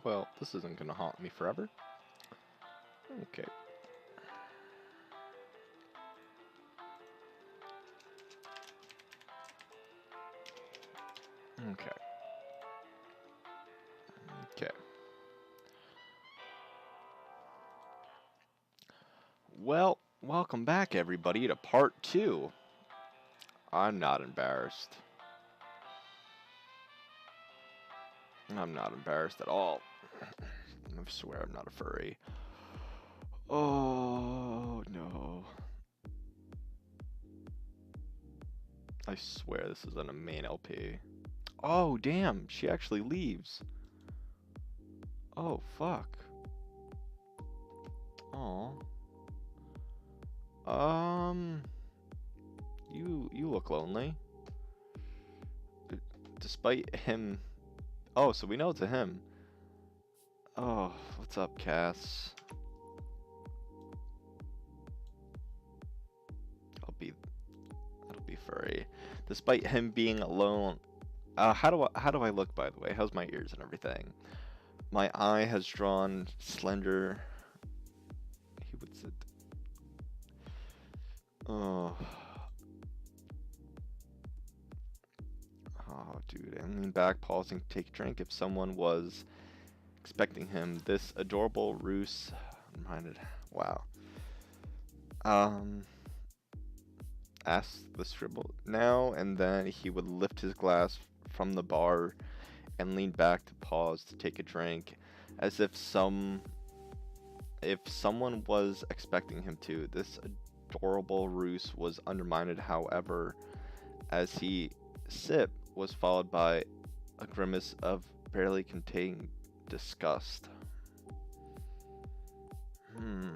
Well, this isn't gonna haunt me forever. Okay. Okay. Okay. Well, welcome back, everybody, to part two. I'm not embarrassed. I'm not embarrassed at all. I swear I'm not a furry. Oh, no. I swear this isn't a main LP. Oh, damn. She actually leaves. Oh, fuck. Oh. Um. You look lonely. Despite him. Oh, so we know it's a him. Oh, what's up, Cass? I'll be. That'll be furry. Despite him being alone. How do I look, by the way? How's my ears and everything? My eye has drawn slender. He would sit. Oh. Oh, dude. I lean back, pausing to take a drink. If someone was expecting him, this adorable ruse reminded. Wow. Um. Asked the scribble now, and then he would lift his glass from the bar and lean back to pause to take a drink, as if someone was expecting him to. This adorable ruse was undermined, however, as he sip was followed by a grimace of barely contained disgust. Hmm.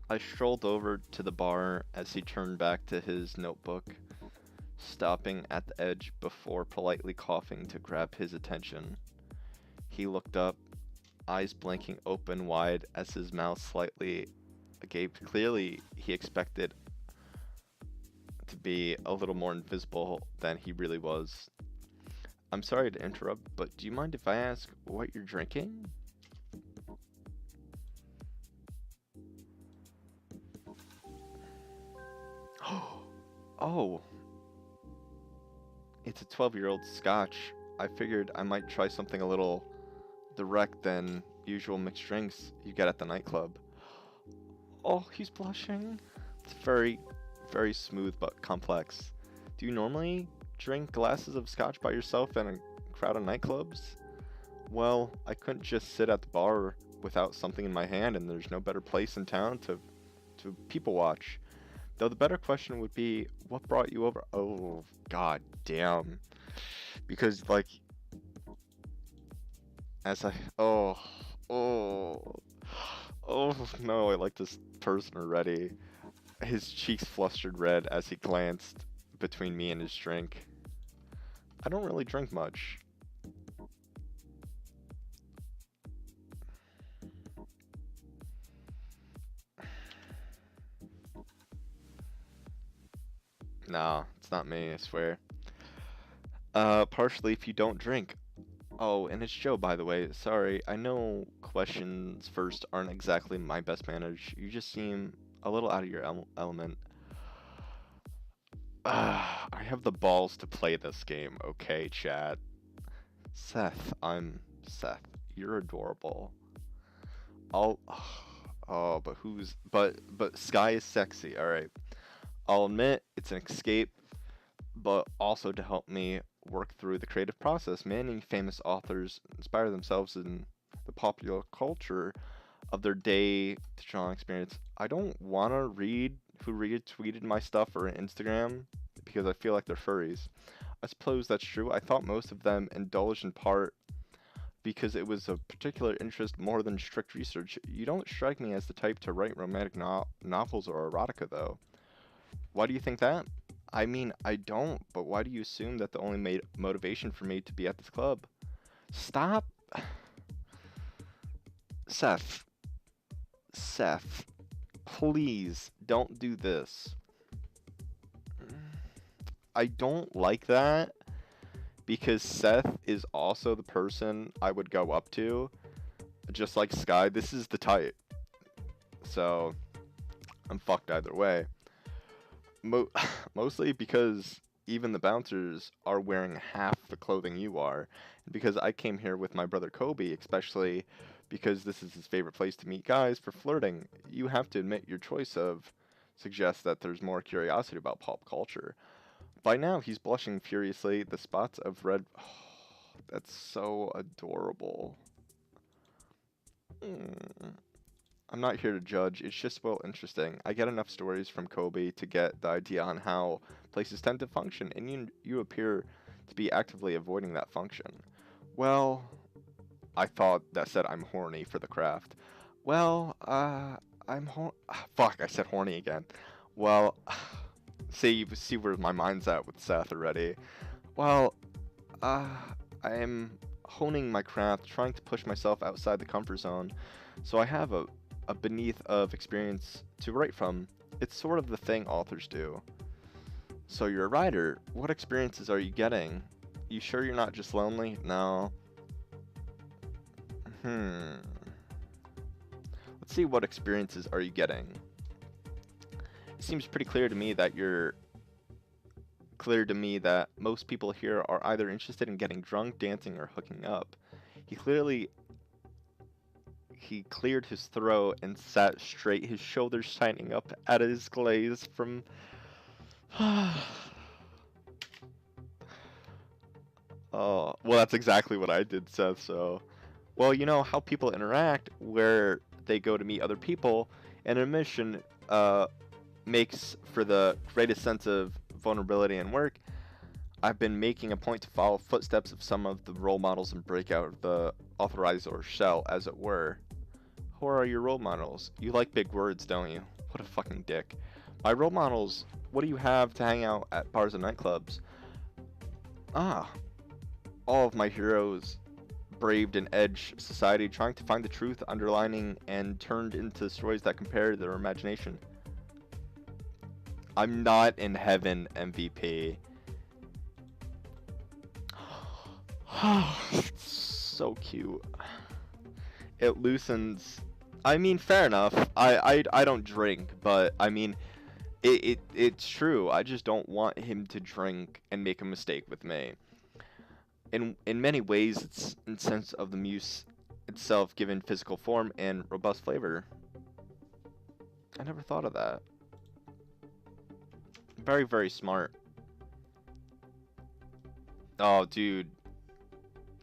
I strolled over to the bar as he turned back to his notebook, stopping at the edge before politely coughing to grab his attention. He looked up, eyes blinking open wide as his mouth slightly agape. Clearly, he expected to be a little more invisible than he really was. I'm sorry to interrupt, but do you mind if I ask what you're drinking? Oh, it's a 12-year-old scotch. I figured I might try something a little direct than usual mixed drinks you get at the nightclub. Oh, he's blushing. It's very, very smooth but complex. Do you normally drink glasses of scotch by yourself in a crowd of nightclubs? Well, I couldn't just sit at the bar without something in my hand, and there's no better place in town to people watch. Though the better question would be, what brought you over? Oh, god damn. Because, like, as I. Oh. Oh. Oh, no, I like this person already. His cheeks flustered red as he glanced between me and his drink. I don't really drink much. Nah, it's not me, I swear. Partially if you don't drink. Oh, and it's Joe, by the way. Sorry, I know questions first aren't exactly my best manage. You just seem a little out of your element. I have the balls to play this game, okay, chat? Seth, I'm Seth. You're adorable. I'll. Oh, but but Sky is sexy. All right. I'll admit it's an escape, but also to help me work through the creative process. Many famous authors inspire themselves in the popular culture of their day to draw an experience. I don't want to read who retweeted my stuff or Instagram because I feel like they're furries. I suppose that's true. I thought most of them indulged in part because it was a particular interest more than strict research. You don't strike me as the type to write romantic novels or erotica, though. Why do you think that? I mean, I don't, but why do you assume that the only motivation for me to be at this club? Stop. Seth. Seth. Please don't do this. I don't like that because Seth is also the person I would go up to. Just like Sky, this is the type. So I'm fucked either way. Mo Mostly because even the bouncers are wearing half the clothing you are. And because I came here with my brother Kobe, especially because this is his favorite place to meet guys for flirting, you have to admit your choice of suggests that there's more curiosity about pop culture. By now, he's blushing furiously. The spots of red. Oh, that's so adorable. Mm. I'm not here to judge, it's just well interesting. I get enough stories from Kobe to get the idea on how places tend to function, and you appear to be actively avoiding that function. Well, I thought that said I'm horny for the craft. Well, fuck, I said horny again. Well, see where my mind's at with Seth already. Well, uh, I am honing my craft, trying to push myself outside the comfort zone, so I have a beneath of experience to write from. It's sort of the thing authors do. So you're a writer. What experiences are you getting? You sure you're not just lonely? No. Let's see, what experiences are you getting? It seems pretty clear to me that most people here are either interested in getting drunk, dancing, or hooking up. He cleared his throat and sat straight, his shoulders shining up at his glaze from... Oh, well, that's exactly what I did, Seth, so... Well, you know how people interact, where they go to meet other people, and admission makes for the greatest sense of vulnerability and work. I've been making a point to follow footsteps of some of the role models and break out of the authorizer shell, as it were. Who are your role models? You like big words, don't you? What a fucking dick. My role models, what do you have to hang out at bars and nightclubs? Ah, all of my heroes braved an edge society, trying to find the truth underlining and turned into stories that compare their imagination. I'm not in heaven, MVP. So cute. It loosens. I mean, fair enough. I don't drink, but I mean, it's true. I just don't want him to drink and make a mistake with me. In many ways, it's in sense of the muse itself, given physical form and robust flavor. I never thought of that. Very, very smart. Oh, dude.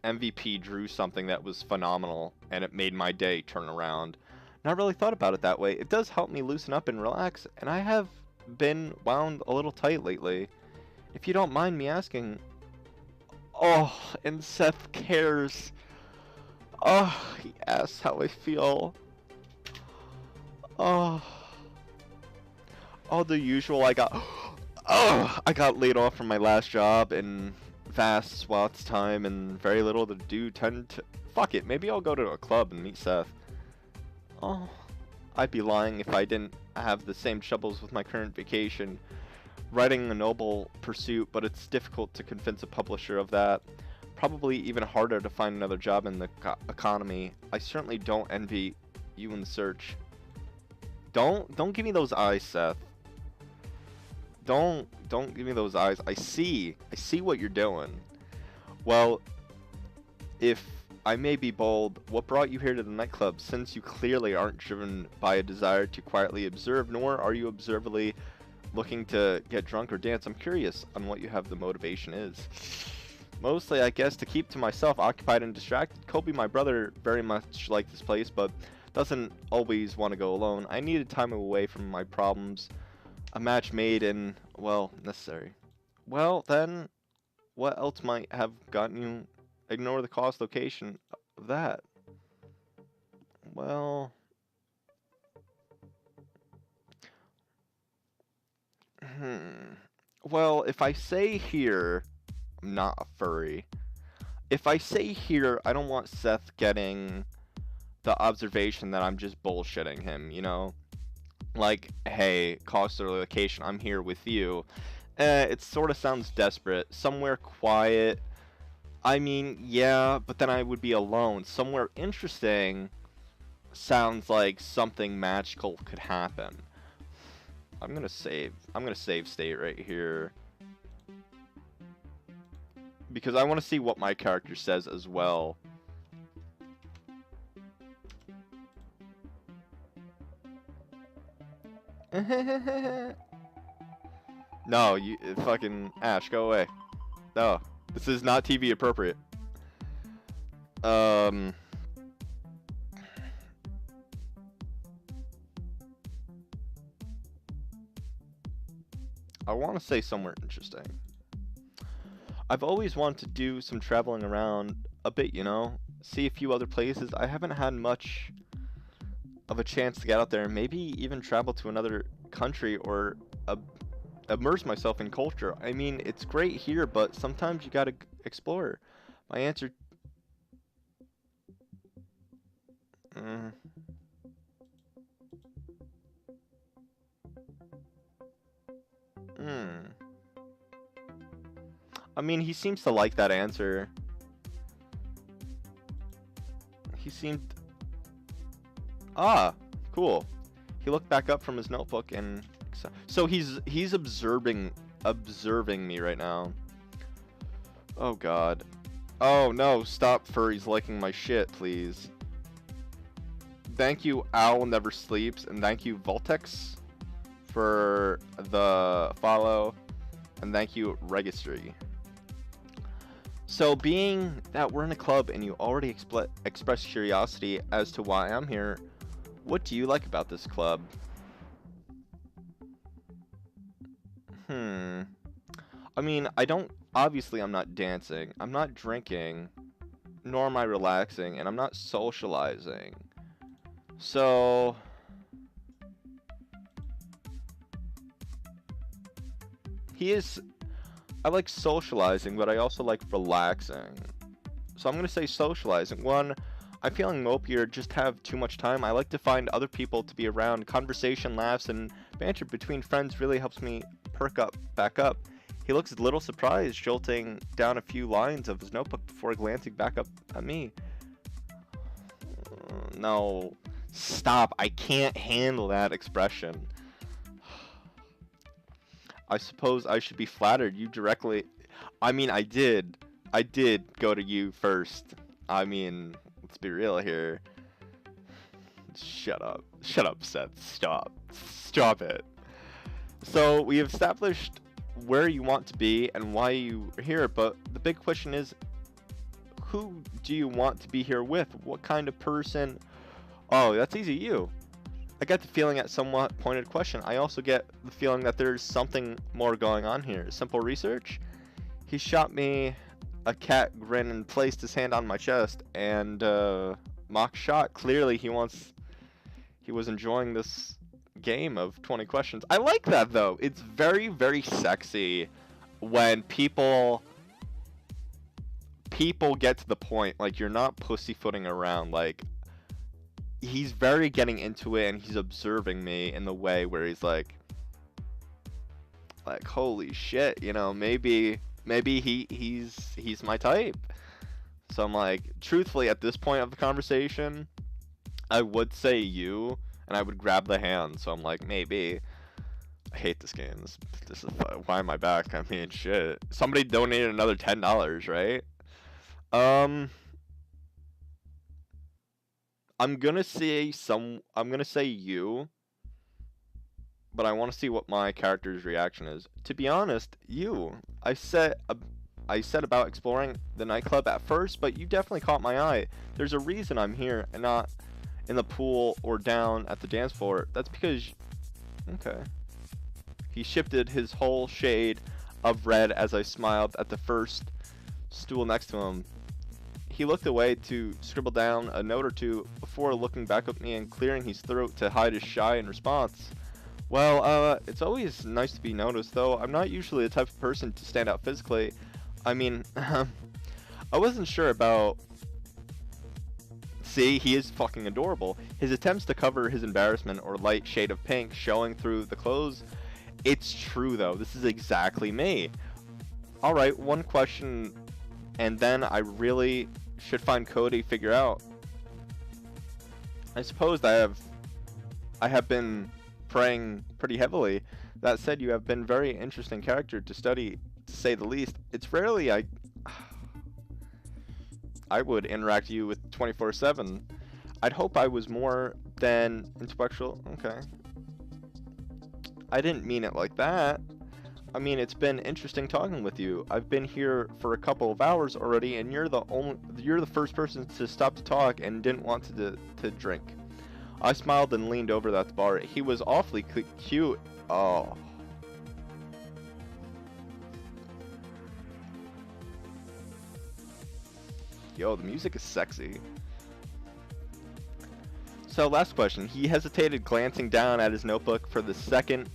MVP drew something that was phenomenal, and it made my day turn around. Not really thought about it that way. It does help me loosen up and relax, and I have been wound a little tight lately. If you don't mind me asking... Oh, and Seth cares. Oh, he asks how I feel. Oh. Oh, the usual. I got laid off from my last job in vast swaths of time and very little to do. Fuck it, maybe I'll go to a club and meet Seth. Oh, I'd be lying if I didn't have the same troubles with my current vacation. Writing a noble pursuit, but it's difficult to convince a publisher of that. Probably even harder to find another job in the economy. I certainly don't envy you in the search. Don't give me those eyes, Seth. Don't give me those eyes. I see what you're doing. Well, if I may be bold, what brought you here to the nightclub, since you clearly aren't driven by a desire to quietly observe, nor are you observably looking to get drunk or dance? I'm curious on what you have the motivation is. Mostly, I guess, to keep to myself, occupied and distracted. Kobe, my brother, very much liked this place, but doesn't always want to go alone. I needed time away from my problems. A match made and, well, necessary. Well, then, what else might have gotten you? Ignore the cost location of that. Well... Well, if I say here, I'm not a furry. If I say here, I don't want Seth getting the observation that I'm just bullshitting him, you know? Like, hey, cost or location, I'm here with you. It sort of sounds desperate. Somewhere quiet. I mean, yeah, but then I would be alone. Somewhere interesting sounds like something magical could happen. I'm gonna save. I'm gonna save state right here. Because I want to see what my character says as well. No, you fucking Ash, go away. No, this is not TV appropriate. I want to say somewhere interesting. I've always wanted to do some traveling around a bit, you know? See a few other places. I haven't had much of a chance to get out there and maybe even travel to another country or immerse myself in culture. I mean, it's great here, but sometimes you gotta explore. My answer... Mm. Hmm. I mean, he seems to like that answer. He seemed... Ah, cool. He looked back up from his notebook and... So he's observing me right now. Oh god. Oh no, stop furries liking my shit, please. Thank you, Owl Never Sleeps, and thank you, Voltex, for the follow, and thank you, Registry. So being that we're in a club and you already expressed curiosity as to why I'm here, what do you like about this club? I mean, obviously I'm not dancing, I'm not drinking, nor am I relaxing, and I'm not socializing. So... I like socializing, but I also like relaxing. So I'm going to say socializing. One, I'm feeling mopey or just have too much time. I like to find other people to be around. Conversation, laughs, and banter between friends really helps me back up. He looks a little surprised, jolting down a few lines of his notebook before glancing back up at me. No, stop. I can't handle that expression. I suppose I should be flattered. You directly... I mean, I did go to you first. I mean, let's be real here. Shut up. Shut up, Seth. Stop. Stop it. So, we have established where you want to be and why you're here, but the big question is, who do you want to be here with? What kind of person? Oh, that's easy, you. I get the feeling at somewhat pointed question. I also get the feeling that there's something more going on here. Simple research? He shot me a cat grin and placed his hand on my chest and mock shot. Clearly he was enjoying this game of 20 questions. I like that though. It's very, very sexy when people get to the point, like, you're not pussyfooting around. Like, he's very getting into it and he's observing me in the way where he's like holy shit, you know, maybe he's my type. So I'm like, truthfully, at this point of the conversation, I would say you, and I would grab the hand. So I'm like, maybe. I hate this game. This is why am I back? I mean, shit. Somebody donated another $10, right? I'm gonna say you, but I want to see what my character's reaction is. To be honest, you. I said about exploring the nightclub at first, but you definitely caught my eye. There's a reason I'm here and not in the pool or down at the dance floor. That's because... Okay. He shifted his whole shade of red as I smiled at the first stool next to him. He looked away to scribble down a note or two before looking back at me and clearing his throat to hide his shy in response. Well, it's always nice to be noticed, though. I'm not usually the type of person to stand out physically. I mean, I wasn't sure about See, he is fucking adorable. His attempts to cover his embarrassment or light shade of pink showing through the clothes. It's true, though. This is exactly me. Alright, one question, and then I really should find Cody, figure out. I suppose I have been praying pretty heavily. That said, you have been very interesting character to study, to say the least. It's rarely I would interact you with 24/7. I'd hope I was more than intellectual. Okay. I didn't mean it like that. I mean, it's been interesting talking with you. I've been here for a couple of hours already, and you're the first person to stop to talk and didn't want to drink. I smiled and leaned over at the bar. He was awfully cute. Oh. Yo, the music is sexy. So, last question. He hesitated, glancing down at his notebook for the second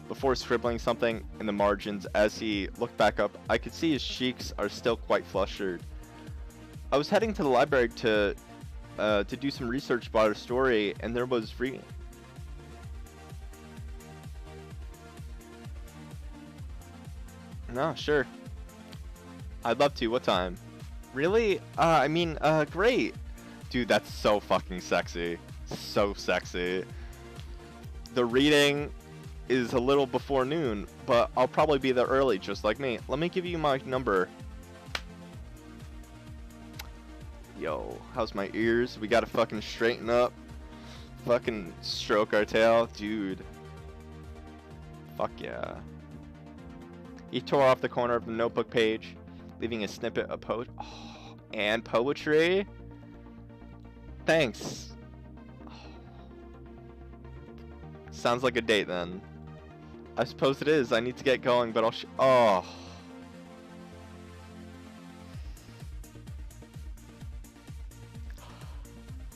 before scribbling something in the margins. As he looked back up, I could see his cheeks are still quite flustered. I was heading to the library to do some research about a story, and there was reading. No, sure. I'd love to. What time? Really? Great. Dude, that's so fucking sexy. So sexy. The reading is a little before noon, but I'll probably be there early, just like me. Let me give you my number. Yo, how's my ears? We gotta fucking straighten up. Fucking stroke our tail. Dude. Fuck yeah. He tore off the corner of the notebook page, leaving a snippet of poetry. Oh, and poetry? Thanks. Oh. Sounds like a date then. I suppose it is. I need to get going, but oh.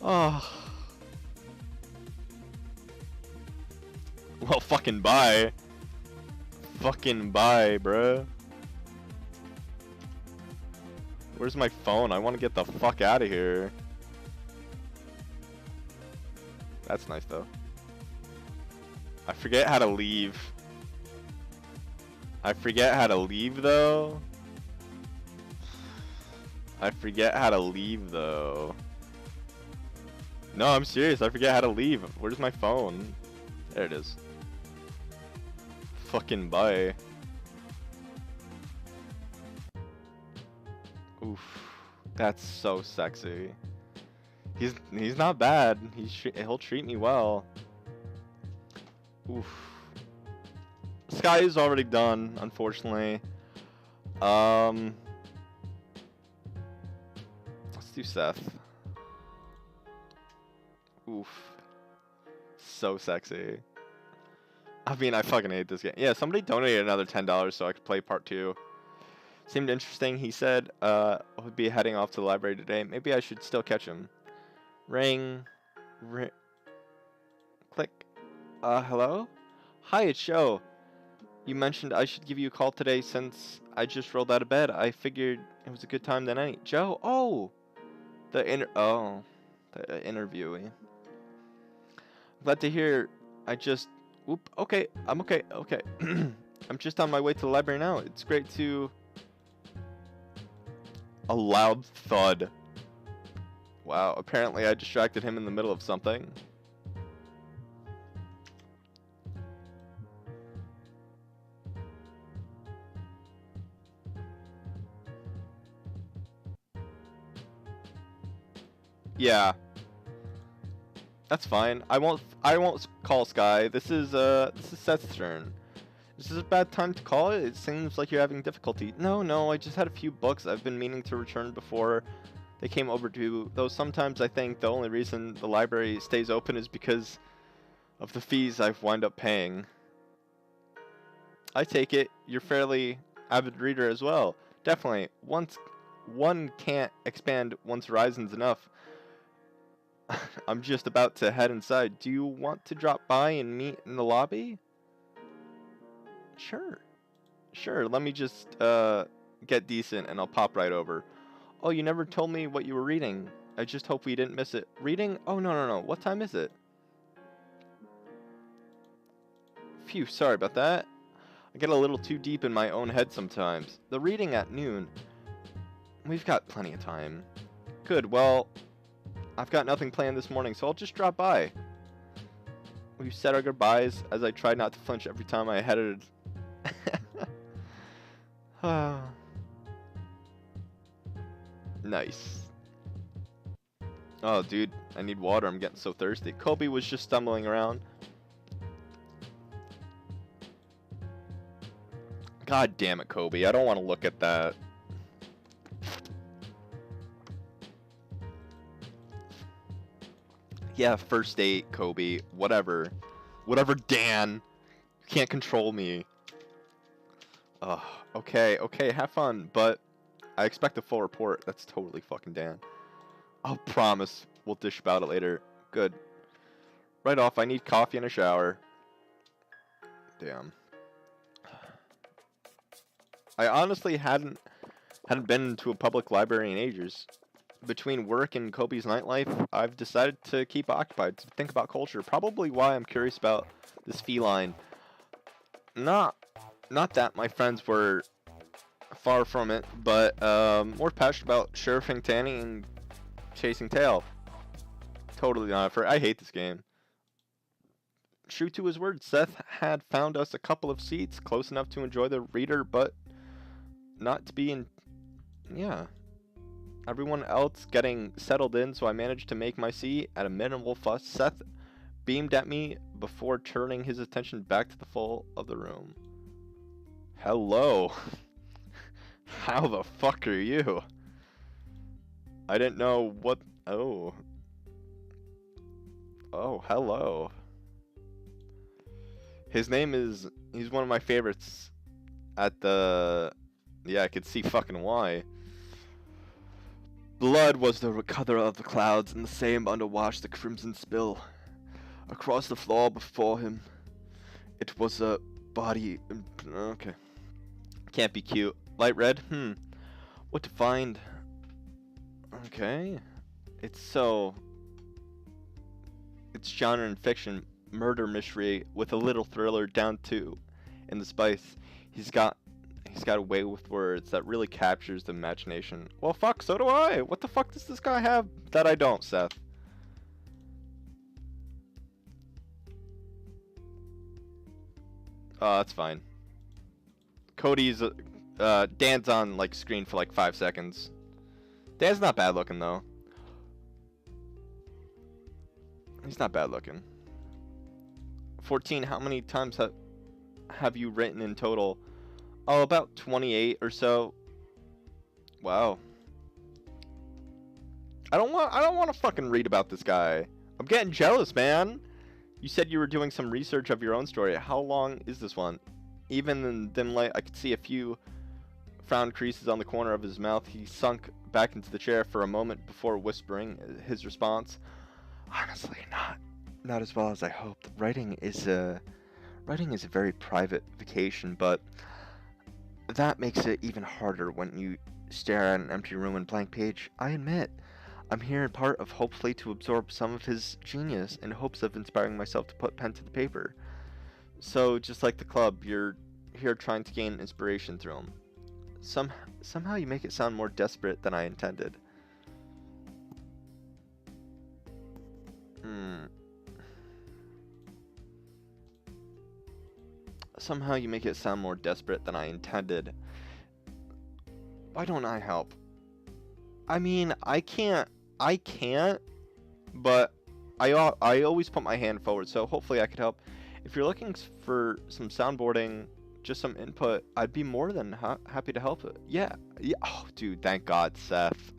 Oh. Well, fucking bye. Fucking bye, bruh. Where's my phone? I want to get the fuck out of here. That's nice, though. I forget how to leave. I forget how to leave, though. I forget how to leave, though. No, I'm serious. I forget how to leave. Where's my phone? There it is. Fucking bye. Oof. That's so sexy. He's not bad. He'll treat me well. Oof. Sky is already done, unfortunately. Let's do Seth. Oof. So sexy. I mean, I fucking hate this game. Yeah, somebody donated another $10 so I could play part 2. Seemed interesting. He said would be heading off to the library today. Maybe I should still catch him. Ring. Click. Hello? Hi, it's Joe. You mentioned I should give you a call today since I just rolled out of bed. I figured it was a good time tonight. Joe? Oh! The interviewee. Glad to hear. Okay, I'm okay. I'm just on my way to the library now. It's great to... A loud thud. Wow, apparently I distracted him in the middle of something. Yeah. That's fine. I won't call Sky. This is Seth's turn. Is this a bad time to call it? It seems like you're having difficulty. No, I just had a few books I've been meaning to return before they came overdue. Though sometimes I think the only reason the library stays open is because of the fees I've wound up paying. I take it you're fairly avid reader as well. Definitely. Once one can't expand one's horizons enough. I'm just about to head inside. Do you want to drop by and meet in the lobby? Sure, let me just get decent and I'll pop right over. Oh, you never told me what you were reading. I just hope we didn't miss it. Reading? Oh, no. What time is it? Phew, sorry about that. I get a little too deep in my own head sometimes. The reading at noon. We've got plenty of time. Good, well, I've got nothing planned this morning, so I'll just drop by. We said our goodbyes as I tried not to flinch every time I headed. Nice. Oh, dude, I need water. I'm getting so thirsty. Kobe was just stumbling around. God damn it, Kobe. I don't want to look at that. Yeah, first date, Kobe. Whatever. Whatever, Dan. You can't control me. Ugh. Okay, have fun. But I expect a full report. That's totally fucking Dan. I'll promise we'll dish about it later. Good. Right off, I need coffee and a shower. Damn. I honestly hadn't been to a public library in ages. Between work and Kobe's nightlife, I've decided to keep occupied, to think about culture. Probably why I'm curious about this feline. Not that my friends were far from it, but more passionate about sheriffing Tanny and chasing tail. Totally not for. I hate this game. True to his word, Seth had found us a couple of seats close enough to enjoy the reader, but not to be in. Yeah. Everyone else getting settled in, so I managed to make my seat at a minimal fuss. Seth beamed at me before turning his attention back to the full of the room. Hello. How the fuck are you? I didn't know what. Oh. Oh, hello. His name is. He's one of my favorites at the. Yeah, I could see fucking why. Blood was the color of the clouds, and the same underwashed the crimson spill. Across the floor before him, it was a body. Okay. Can't be cute. Light red? What to find? Okay. It's genre and fiction, murder mystery with a little thriller down too. In the spice, he's got a way with words that really captures the imagination. Well, fuck, so do I. What the fuck does this guy have that I don't, Seth? That's fine. Cody's, Dan's on, like, screen for, like, 5 seconds. Dan's not bad looking, though. He's not bad looking. 14, how many times have you written in total? Oh, about 28 or so. Wow. I don't want to fucking read about this guy. I'm getting jealous, man. You said you were doing some research of your own story. How long is this one? Even in dim light, I could see a few frown creases on the corner of his mouth. He sunk back into the chair for a moment before whispering his response. Honestly, not as well as I hoped. Writing is a very private vacation, but that makes it even harder when you stare at an empty room and blank page. I admit, I'm here in part of hopefully to absorb some of his genius in hopes of inspiring myself to put pen to the paper. So, just like the club, you're here trying to gain inspiration through him. Somehow you make it sound more desperate than I intended. Somehow you make it sound more desperate than I intended. Why don't I help? I mean, I can't, but I always put my hand forward, so hopefully I could help. If you're looking for some soundboarding, just some input, I'd be more than happy to help it. Yeah. Oh, dude, thank God, Seth.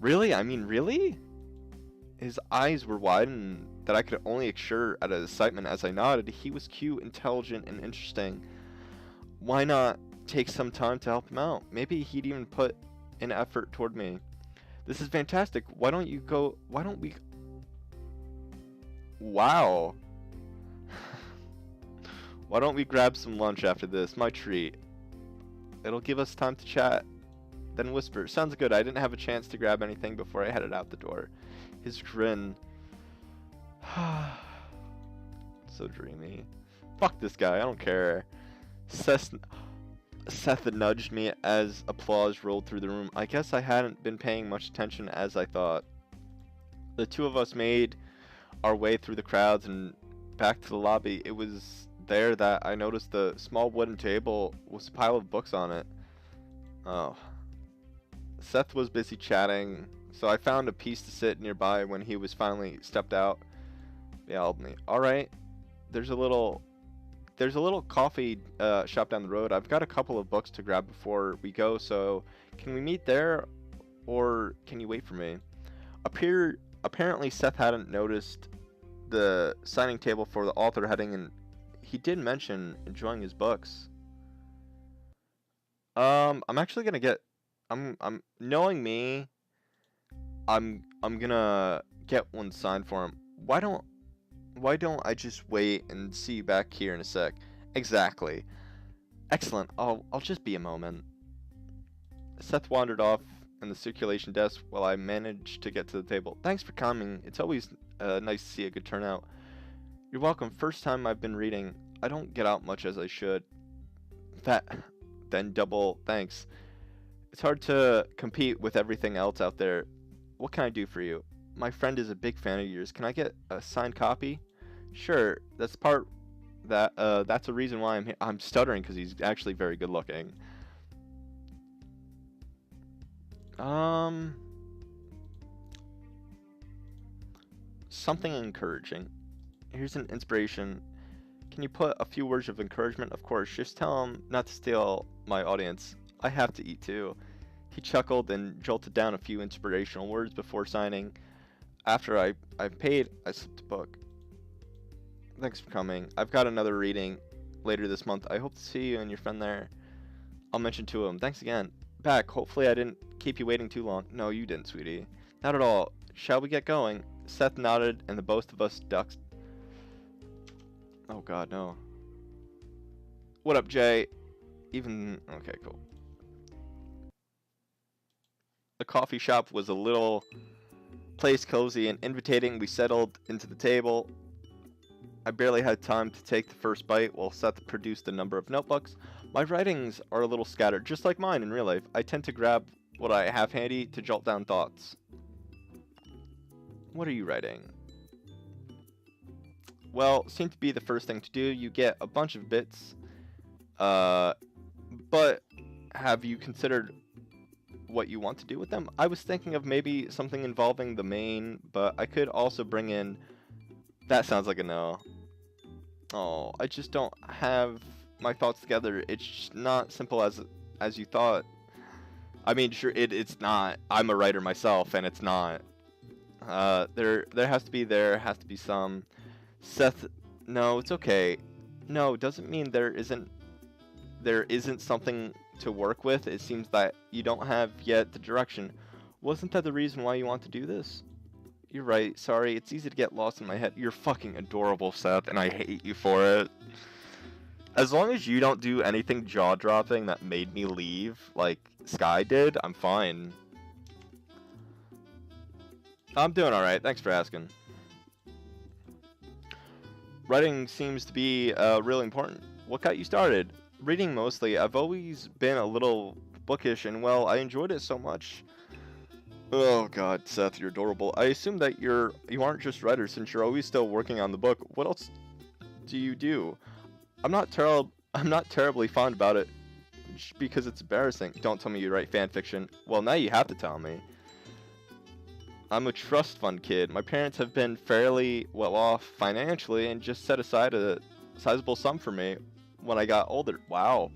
Really? I mean, really? His eyes were wide and that I could only exert out of excitement as I nodded. He was cute, intelligent, and interesting. Why not take some time to help him out? Maybe he'd even put an effort toward me. This is fantastic. Why don't we... Wow. Why don't we grab some lunch after this? My treat. It'll give us time to chat. then whisper, sounds good. I didn't have a chance to grab anything before I headed out the door. His grin. So dreamy. Fuck this guy, I don't care. Seth nudged me as applause rolled through the room. I guess I hadn't been paying much attention as I thought. The two of us made our way through the crowds and back to the lobby. It was there that I noticed the small wooden table with a pile of books on it. Oh. Seth was busy chatting, so I found a piece to sit nearby when he was finally stepped out. He yelled me, alright, there's a little coffee shop down the road. I've got a couple of books to grab before we go, so can we meet there, or can you wait for me? Apparently Seth hadn't noticed the signing table for the author heading, and he did mention enjoying his books. I'm actually gonna get, I'm knowing me, I'm gonna get one signed for him. Why don't I just wait and see you back here in a sec? Exactly. Excellent. I'll just be a moment. Seth wandered off in the circulation desk while I managed to get to the table. Thanks for coming. It's always nice to see a good turnout. You're welcome. First time I've been reading. I don't get out much as I should. Then double thanks. It's hard to compete with everything else out there. What can I do for you? My friend is a big fan of yours. Can I get a signed copy? Sure. That's a reason why I'm here. I'm stuttering because he's actually very good looking. Something encouraging. Here's an inspiration. Can you put a few words of encouragement? Of course. Just tell him not to steal my audience. I have to eat too. He chuckled and jolted down a few inspirational words before signing. After I paid, I slipped a book. Thanks for coming. I've got another reading later this month. I hope to see you and your friend there. I'll mention to him. Thanks again. Back. Hopefully I didn't keep you waiting too long. No, you didn't, sweetie. Not at all. Shall we get going? Seth nodded, and the both of us ducked. Oh god, no. What up, Jay? Okay, cool. The coffee shop was a little place cozy and inviting. We settled into the table. I barely had time to take the first bite while Seth produced a number of notebooks. My writings are a little scattered, just like mine in real life. I tend to grab what I have handy to jot down thoughts. What are you writing? Well, seemed to be the first thing to do. You get a bunch of bits. But have you considered what you want to do with them? I was thinking of maybe something involving the main, but I could also bring in... That sounds like a no. Oh, I just don't have my thoughts together. It's not simple as you thought. I mean, sure, it's not. I'm a writer myself, and it's not. There has to be some. Seth, no, it's okay. No, doesn't mean there isn't something to work with. It seems that you don't have yet the direction. Wasn't that the reason why you want to do this? You're right. Sorry, it's easy to get lost in my head. You're fucking adorable, Seth, and I hate you for it. As long as you don't do anything jaw-dropping that made me leave, like Sky did, I'm fine. I'm doing alright. Thanks for asking. Writing seems to be really important. What got you started? Reading mostly. I've always been a little bookish, and well, I enjoyed it so much. Oh god, Seth, you're adorable. I assume that you aren't just writer since you're always still working on the book. What else do you do? I'm not terribly fond about it because it's embarrassing. Don't tell me you write fan fiction. Well, now you have to tell me. I'm a trust fund kid. My parents have been fairly well off financially and just set aside a sizable sum for me when I got older. Wow.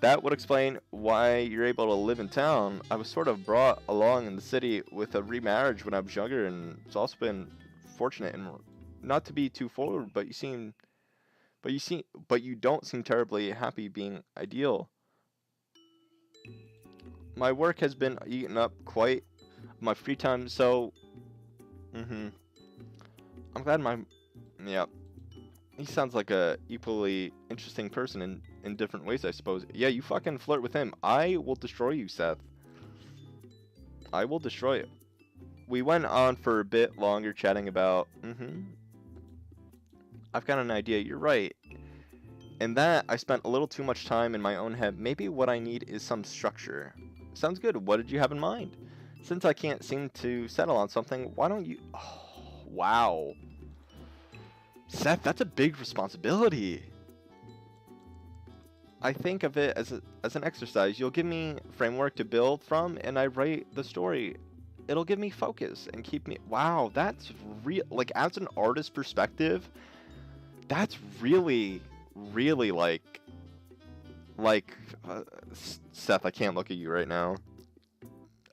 That would explain why you're able to live in town. I was sort of brought along in the city with a remarriage when I was younger, and it's also been fortunate. And not to be too forward, but you don't seem terribly happy being ideal. My work has been eaten up quite my free time, so I'm glad He sounds like a equally interesting person in different ways, I suppose. Yeah, you fucking flirt with him. I will destroy you, Seth. I will destroy you. We went on for a bit longer chatting about, I've got an idea, you're right. And that, I spent a little too much time in my own head. Maybe what I need is some structure. Sounds good. What did you have in mind? Since I can't seem to settle on something, why don't you... Oh, wow. Seth, that's a big responsibility. I think of it as an exercise. You'll give me framework to build from, and I write the story. It'll give me focus and keep me... Wow, that's real. Like, as an artist perspective, that's really, really Seth, I can't look at you right now.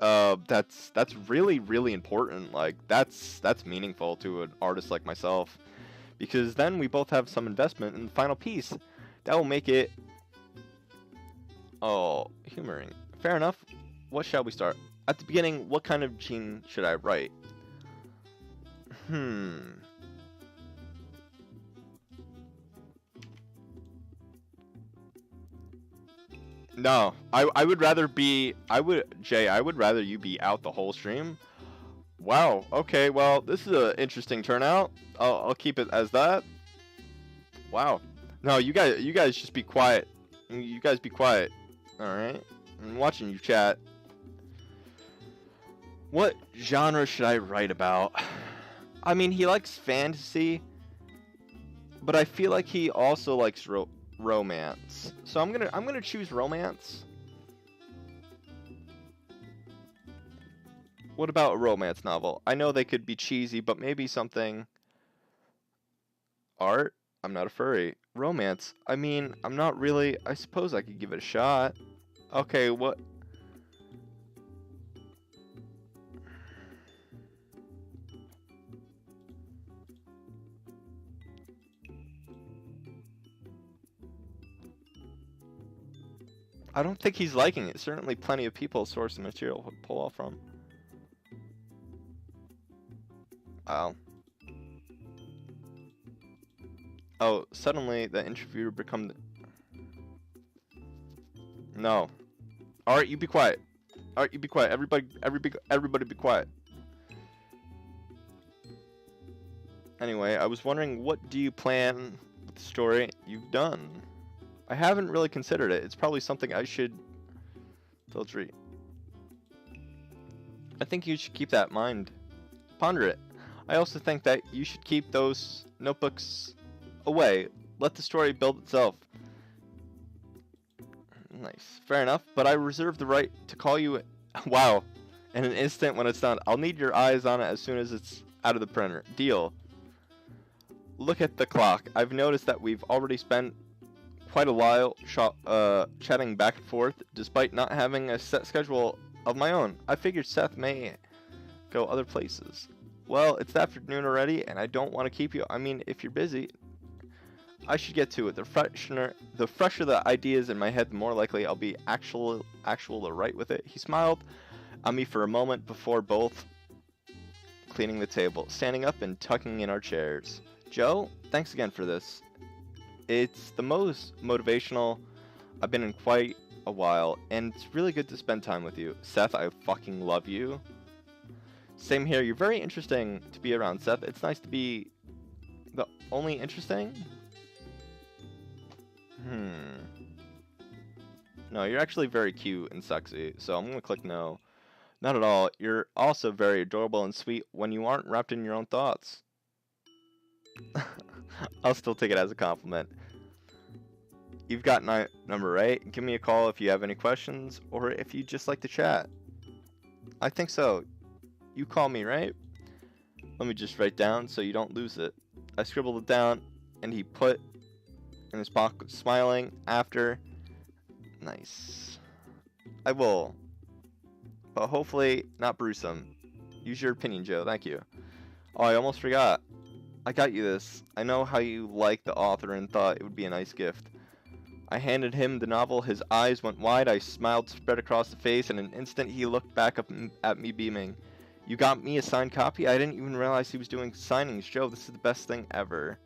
That's really, really important. Like, that's meaningful to an artist like myself, because then we both have some investment in the final piece. That will make it... Oh, humoring. Fair enough. What shall we start? At the beginning, what kind of gene should I write? No, I would rather be... Jay, I would rather you be out the whole stream. Wow, okay, well, this is an interesting turnout. I'll keep it as that. Wow. No, you guys just be quiet. You guys be quiet. Alright? I'm watching you chat. What genre should I write about? I mean, he likes fantasy, but I feel like he also likes romance. So I'm gonna choose romance. What about a romance novel? I know they could be cheesy, but maybe something... Art? I'm not a furry. Romance? I mean, I'm not really... I suppose I could give it a shot. Okay, what... I don't think he's liking it. Certainly plenty of people source the material to pull off from. Oh. Oh, suddenly the interviewer become the... No. Alright, you be quiet. Alright, you be quiet. Everybody be quiet. Anyway, I was wondering, what do you plan with the story you've done? I haven't really considered it. It's probably something I should filter. I think you should keep that in mind. Ponder it. I also think that you should keep those notebooks away. Let the story build itself. Nice. Fair enough, but I reserve the right to call you... Wow. In an instant when it's done. I'll need your eyes on it as soon as it's out of the printer. Deal. Look at the clock. I've noticed that we've already spent quite a while chatting back and forth, despite not having a set schedule of my own. I figured Seth may go other places. Well, it's afternoon already, and I don't want to keep you. I mean, if you're busy, I should get to it. The fresher the ideas in my head, the more likely I'll be actual to write with it. He smiled at me for a moment before both cleaning the table, standing up and tucking in our chairs. Joe, thanks again for this. It's the most motivational I've been in quite a while, and it's really good to spend time with you. Seth, I fucking love you. Same here. You're very interesting to be around, Seth. It's nice to be the only interesting. No, you're actually very cute and sexy, so I'm gonna click no. Not at all. You're also very adorable and sweet when you aren't wrapped in your own thoughts. I'll still take it as a compliment. You've got my number, right? Give me a call if you have any questions, or if you just like to chat. I think so. You call me, right? Let me just write down so you don't lose it. I scribbled it down, and he put in his pocket, smiling after. Nice. I will. But hopefully not gruesome. Use your opinion, Joe. Thank you. Oh, I almost forgot. I got you this. I know how you like the author and thought it would be a nice gift. I handed him the novel. His eyes went wide. I smiled spread across the face. In an instant, he looked back up at me beaming. You got me a signed copy? I didn't even realize he was doing signings. Joe, this is the best thing ever.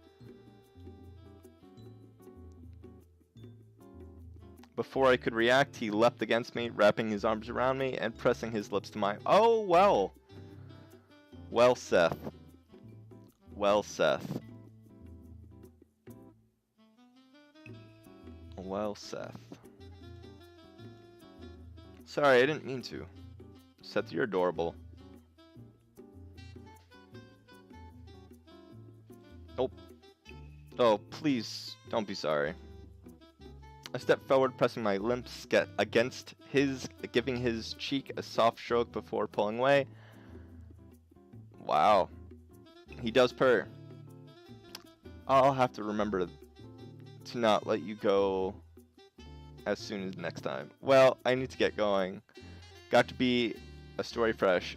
Before I could react, he leapt against me, wrapping his arms around me and pressing his lips to mine. Oh, well. Well, Seth. Well, Seth. Well, Seth. Sorry, I didn't mean to. Seth, you're adorable. Oh. Oh, please, don't be sorry. I stepped forward, pressing my lips against his, giving his cheek a soft stroke before pulling away. Wow. He does purr. I'll have to remember to not let you go as soon as next time. Well, I need to get going. Got to be a story fresh.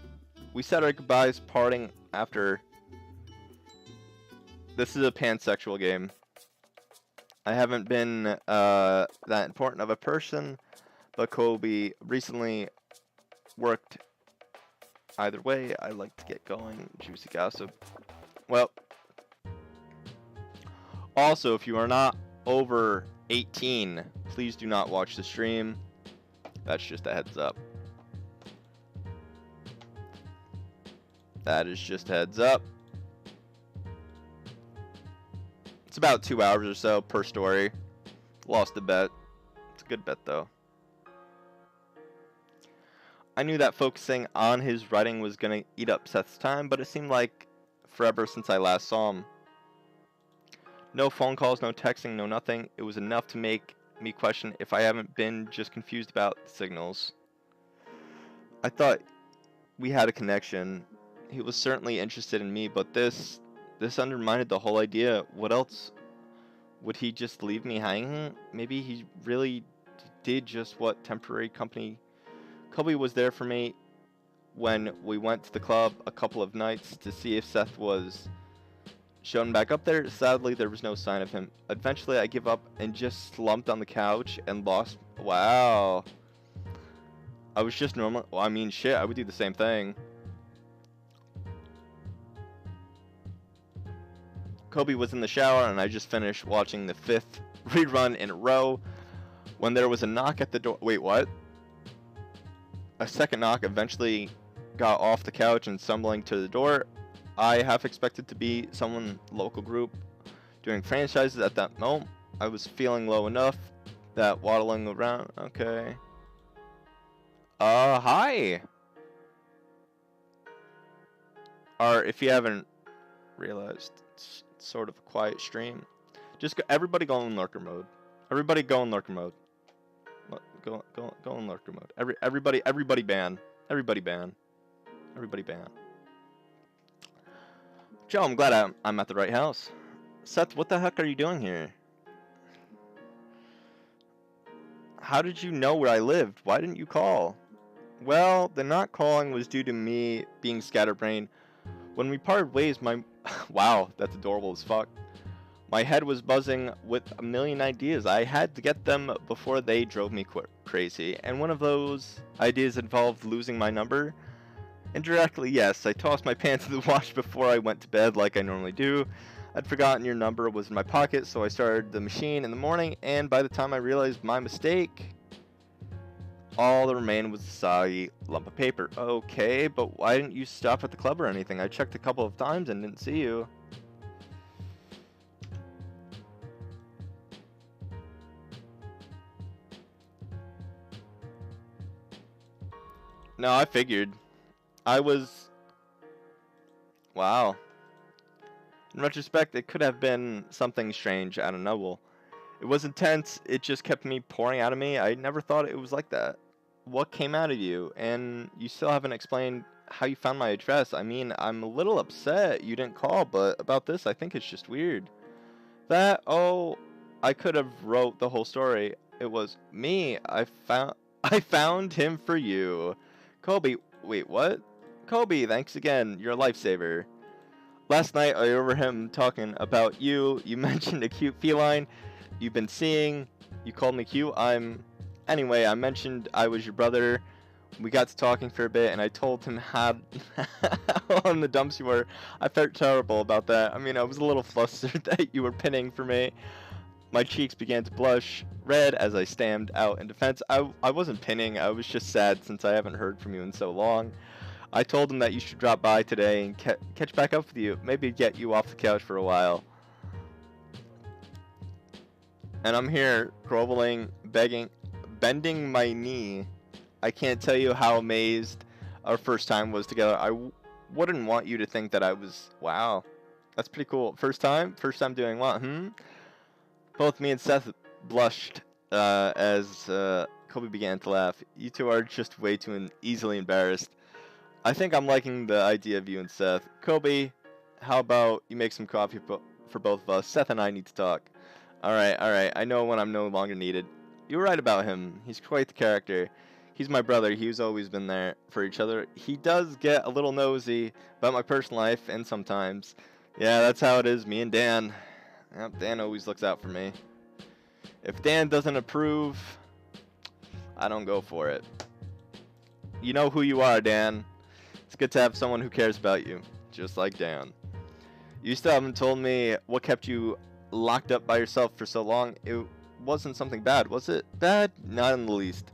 We said our goodbyes, parting after. This is a pansexual game. I haven't been that important of a person, but Kobe recently worked. Either way, I like to get going. Juicy gossip. Well, also, if you are not over 18, please do not watch the stream. That's just a heads up. That is just a heads up. It's about 2 hours or so per story. Lost a bet. It's a good bet, though. I knew that focusing on his writing was going to eat up Seth's time, but it seemed like forever since I last saw him. No phone calls, no texting, no nothing. It was enough to make me question if I haven't been just confused about the signals. I thought we had a connection. He was certainly interested in me, but this undermined the whole idea. What else? Would he just leave me hanging? Maybe he really did just what temporary company. Kobe was there for me when we went to the club a couple of nights to see if Seth was shown back up there. Sadly, there was no sign of him. Eventually, I give up and just slumped on the couch and lost. Wow. I was just normal. Well, I mean, shit, I would do the same thing. Kobe was in the shower, and I just finished watching the 5th rerun in a row when there was a knock at the door. Wait, what? A second knock. Eventually got off the couch and stumbling to the door. I half expected to be someone local group doing franchises at that moment. I was feeling low enough that waddling around. Okay. Hi. Or if you haven't realized, it's sort of a quiet stream. Just go, everybody go in lurker mode. Everybody go in lurker mode. Go in lurker mode. Everybody ban. Everybody ban. Everybody ban. Joe, I'm glad I'm at the right house. Seth, what the heck are you doing here? How did you know where I lived? Why didn't you call? Well, the not calling was due to me being scatterbrained. When we parted ways, my... Wow, that's adorable as fuck. My head was buzzing with a million ideas. I had to get them before they drove me crazy. And one of those ideas involved losing my number. Indirectly, yes. I tossed my pants in the wash before I went to bed like I normally do. I'd forgotten your number was in my pocket, so I started the machine in the morning, and by the time I realized my mistake, all that remained was a soggy lump of paper. Okay, but why didn't you stop at the club or anything? I checked a couple of times and didn't see you. No, I figured. I was... Wow. In retrospect, it could have been something strange. I don't know. Well, it was intense. It just kept me pouring out of me. I never thought it was like that. What came out of you? And you still haven't explained how you found my address. I mean, I'm a little upset you didn't call, but about this, I think it's just weird. That, oh, I could have wrote the whole story. It was me. I found him for you. Kobe, wait, what? Kobe, thanks again. You're a lifesaver. Last night, I overheard him talking about you. You mentioned a cute feline you've been seeing. You called me cute. Anyway, I mentioned I was your brother. We got to talking for a bit, and I told him how on the dumps you were. I felt terrible about that. I mean, I was a little flustered that you were pinning for me. My cheeks began to blush red as I stammered out in defense. I wasn't pinning, I was just sad since I haven't heard from you in so long. I told him that you should drop by today and catch back up with you. Maybe get you off the couch for a while. And I'm here, groveling, begging, bending my knee. I can't tell you how amazed our first time was together. I wouldn't want you to think that I was... Wow, that's pretty cool. First time? First time doing what? Both me and Seth blushed as Kobe began to laugh. You two are just way too easily embarrassed. I think I'm liking the idea of you and Seth. Kobe, how about you make some coffee for both of us? Seth and I need to talk. Alright. I know when I'm no longer needed. You're right about him. He's quite the character. He's my brother. He's always been there for each other. He does get a little nosy about my personal life, and sometimes. Yeah, that's how it is, me and Dan. Yep, Dan always looks out for me. If Dan doesn't approve, I don't go for it. You know who you are, Dan. It's good to have someone who cares about you, just like Dan. You still haven't told me what kept you locked up by yourself for so long. It wasn't something bad, was it? Bad? Not in the least.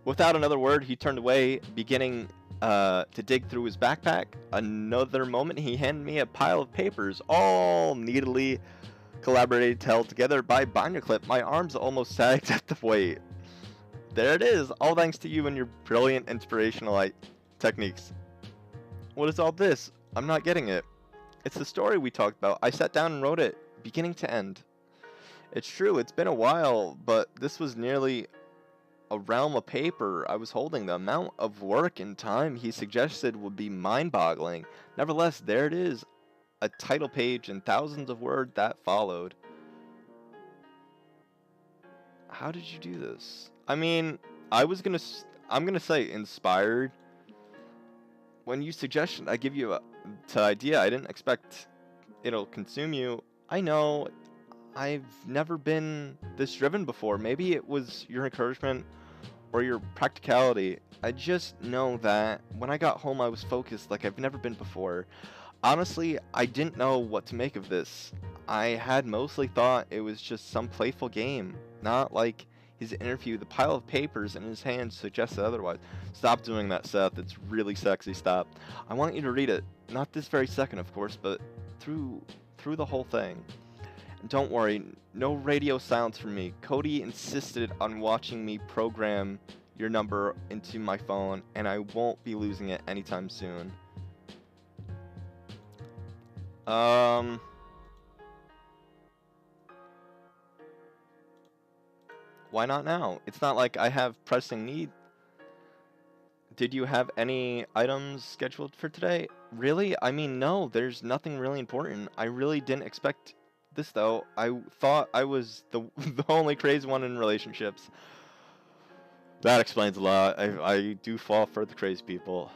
Without another word, he turned away, beginning to dig through his backpack. Another moment, he handed me a pile of papers, all neatly collaborated, held together by binder clip. My arms almost sagged at the weight. There it is, all thanks to you and your brilliant inspirational techniques. What is all this? I'm not getting it. It's the story we talked about. I sat down and wrote it, beginning to end. It's true, it's been a while, but this was nearly a realm of paper I was holding. The amount of work and time he suggested would be mind-boggling. Nevertheless, there it is. A title page and thousands of words that followed. How did you do this? I mean, I'm gonna say inspired. When you suggested I give you an idea, I didn't expect it'll consume you. I know, I've never been this driven before. Maybe it was your encouragement or your practicality. I just know that when I got home I was focused like I've never been before. Honestly, I didn't know what to make of this. I had mostly thought it was just some playful game, not like his interview. The pile of papers in his hand suggested otherwise. Stop doing that, Seth. It's really sexy. Stop. I want you to read it. Not this very second, of course, but through the whole thing. And don't worry, no radio silence from me. Cody insisted on watching me program your number into my phone, and I won't be losing it anytime soon. Why not now? It's not like I have pressing need. Did you have any items scheduled for today? Really? I mean, no, there's nothing really important. I really didn't expect this, though. I thought I was the only crazy one in relationships. That explains a lot. I do fall for the crazy people.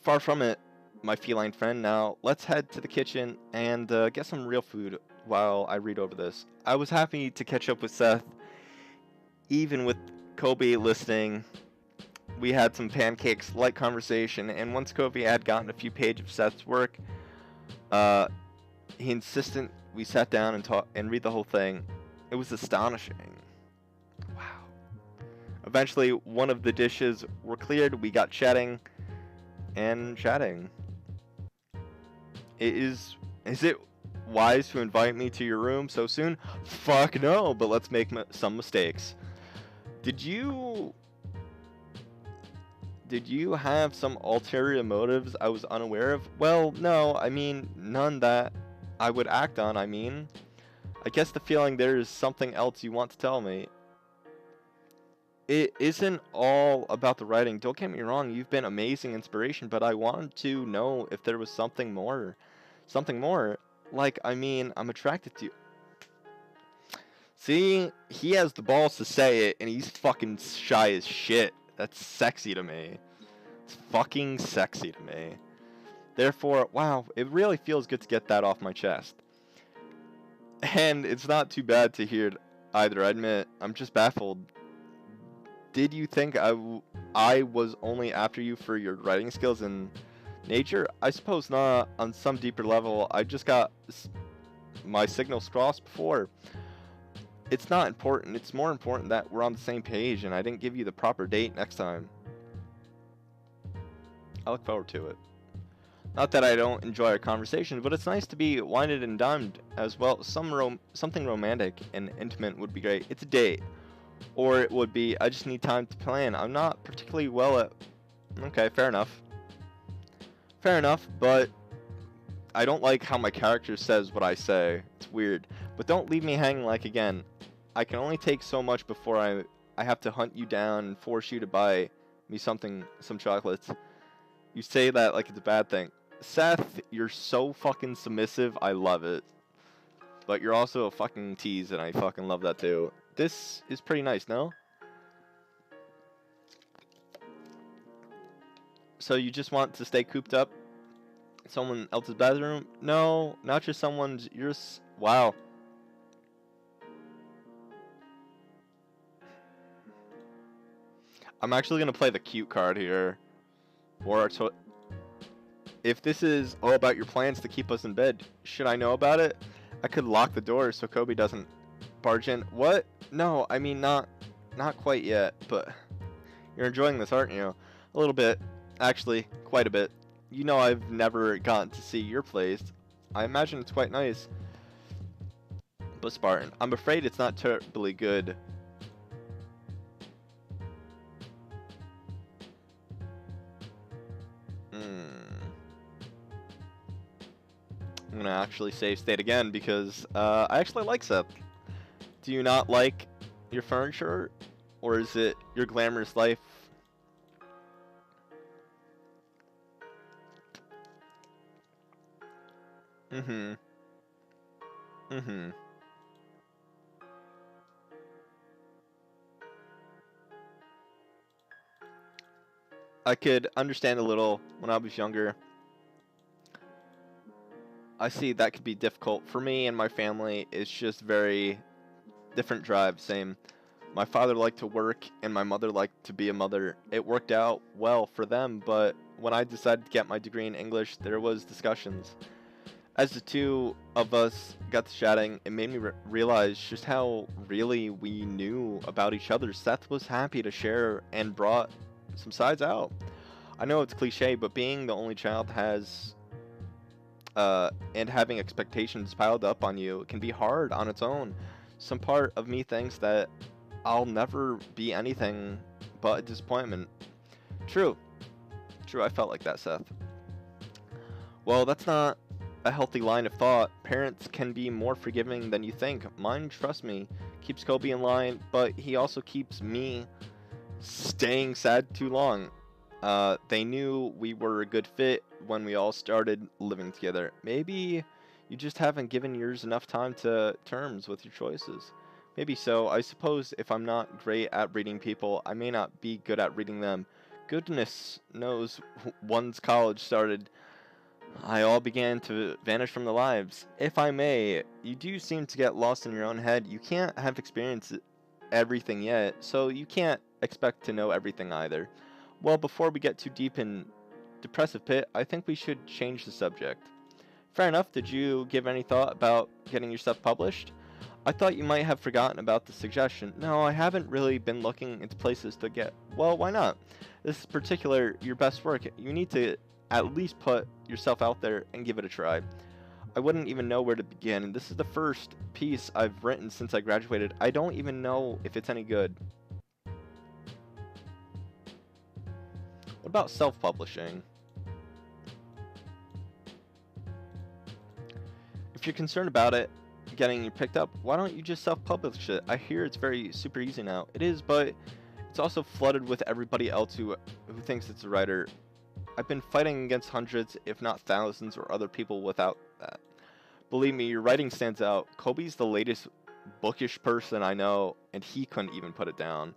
Far from it, my feline friend. Now, let's head to the kitchen and get some real food while I read over this. I was happy to catch up with Seth, even with Kobe listening. We had some pancakes, light conversation, and once Kobe had gotten a few pages of Seth's work, he insisted we sat down and talk and read the whole thing. It was astonishing. Wow. Eventually, one of the dishes were cleared. We got chatting and chatting. Is it wise to invite me to your room so soon? Fuck no, but let's make some mistakes. Did you have some ulterior motives I was unaware of? Well, no, I mean, none that I would act on. I mean, I guess the feeling there is something else you want to tell me. It isn't all about the writing. Don't get me wrong, you've been amazing inspiration, but I wanted to know if there was something more. Something more. Like, I mean, I'm attracted to you. See, he has the balls to say it, and he's fucking shy as shit. That's sexy to me. It's fucking sexy to me. Therefore, wow, it really feels good to get that off my chest. And it's not too bad to hear it either, I admit. I'm just baffled. Did you think I was only after you for your writing skills and nature? I suppose not. On some deeper level, I just got my signals crossed before. It's not important. It's more important that we're on the same page and I didn't give you the proper date next time. I look forward to it. Not that I don't enjoy our conversations, but it's nice to be wined and dined as well. Something romantic and intimate would be great. It's a date. Or it would be, I just need time to plan. I'm not particularly well at... Okay, fair enough. Fair enough, but I don't like how my character says what I say. It's weird. But don't leave me hanging like again. I can only take so much before I have to hunt you down and force you to buy me some chocolates. You say that like it's a bad thing. Seth, you're so fucking submissive. I love it. But you're also a fucking tease, and I fucking love that too. This is pretty nice, no? So you just want to stay cooped up in someone else's bedroom? No, not just someone's. Wow. I'm actually gonna play the cute card here. Or if this is all about your plans to keep us in bed, should I know about it? I could lock the door so Kobe doesn't barge in. What? No, I mean not quite yet, but you're enjoying this, aren't you? A little bit. Actually, quite a bit. You know I've never gotten to see your place. I imagine it's quite nice. But Spartan, I'm afraid it's not terribly good. I'm gonna actually save state again because I actually like Seth. Do you not like your furniture? Or is it your glamorous life? Mm-hmm. Mm-hmm. I could understand a little when I was younger. I see that could be difficult for me and my family. It's just very different drive. Same. My father liked to work and my mother liked to be a mother. It worked out well for them, but when I decided to get my degree in English, there was discussions. As the two of us got to chatting, it made me realize just how really we knew about each other. Seth was happy to share and brought some sides out. I know it's cliche, but being the only child and having expectations piled up on you can be hard on its own. Some part of me thinks that I'll never be anything but a disappointment. True. True, I felt like that, Seth. Well, that's not a healthy line of thought. Parents can be more forgiving than you think. Mine, trust me, keeps Kobe in line, but he also keeps me staying sad too long. They knew we were a good fit when we all started living together. Maybe you just haven't given yours enough time to terms with your choices. Maybe so. I suppose if I'm not great at reading people, I may not be good at reading them. Goodness knows once college started, I all began to vanish from their lives. If I may, you do seem to get lost in your own head. You can't have experienced everything yet, so you can't expect to know everything either. Well, before we get too deep in depressive pit, I think we should change the subject. Fair enough. Did you give any thought about getting your stuff published? I thought you might have forgotten about the suggestion. No, I haven't really been looking into places to get... Well, why not? This is particular your best work. You need to at least put yourself out there and give it a try. I wouldn't even know where to begin. This is the first piece I've written since I graduated. I don't even know if it's any good. What about self-publishing? If you're concerned about it getting picked up, why don't you just self-publish it? I hear it's very super easy now. It is, but it's also flooded with everybody else who thinks it's a writer. I've been fighting against hundreds, if not thousands, or other people without that. Believe me, your writing stands out. Kobe's the latest bookish person I know, and he couldn't even put it down.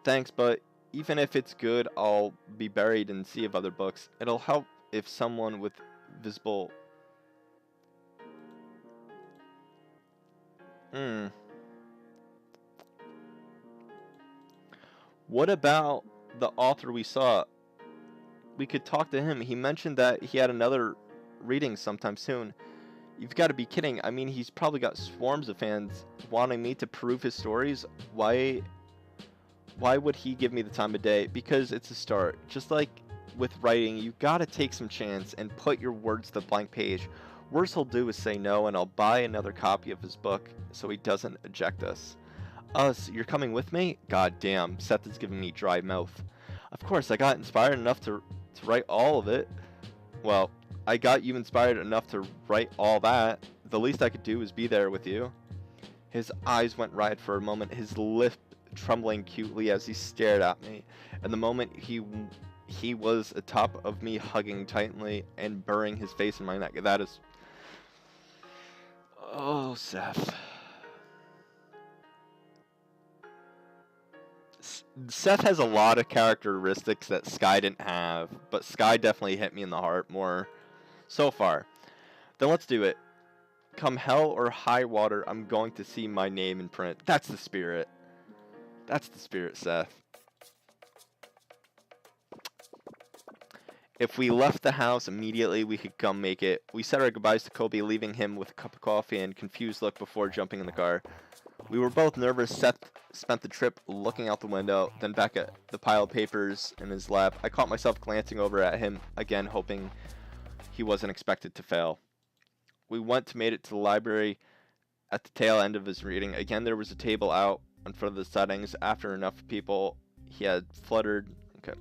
Thanks, but even if it's good, I'll be buried in a sea of other books. It'll help if someone with visible... What about the author we saw? We could talk to him. He mentioned that he had another reading sometime soon. You've got to be kidding. I mean, he's probably got swarms of fans wanting me to prove his stories. Why would he give me the time of day? Because it's a start. Just like with writing, you got to take some chance and put your words to the blank page. Worst he'll do is say no, and I'll buy another copy of his book so he doesn't eject us. So you're coming with me? God damn, Seth is giving me dry mouth. Of course, I got inspired enough to write all of it. Well, I got you inspired enough to write all that. The least I could do is be there with you. His eyes went wide for a moment, his lip trembling cutely as he stared at me. And the moment he was atop of me, hugging tightly and burying his face in my neck. That is... Oh, Seth. Seth has a lot of characteristics that Sky didn't have, but Sky definitely hit me in the heart more so far. Then let's do it. Come hell or high water, I'm going to see my name in print. That's the spirit. That's the spirit, Seth. If we left the house immediately, we could come make it. We said our goodbyes to Kobe, leaving him with a cup of coffee and confused look before jumping in the car. We were both nervous. Seth spent the trip looking out the window, then back at the pile of papers in his lap. I caught myself glancing over at him again, hoping he wasn't expected to fail. We made it to the library at the tail end of his reading. Again, there was a table out in front of the settings. After enough people, he had fluttered. Okay.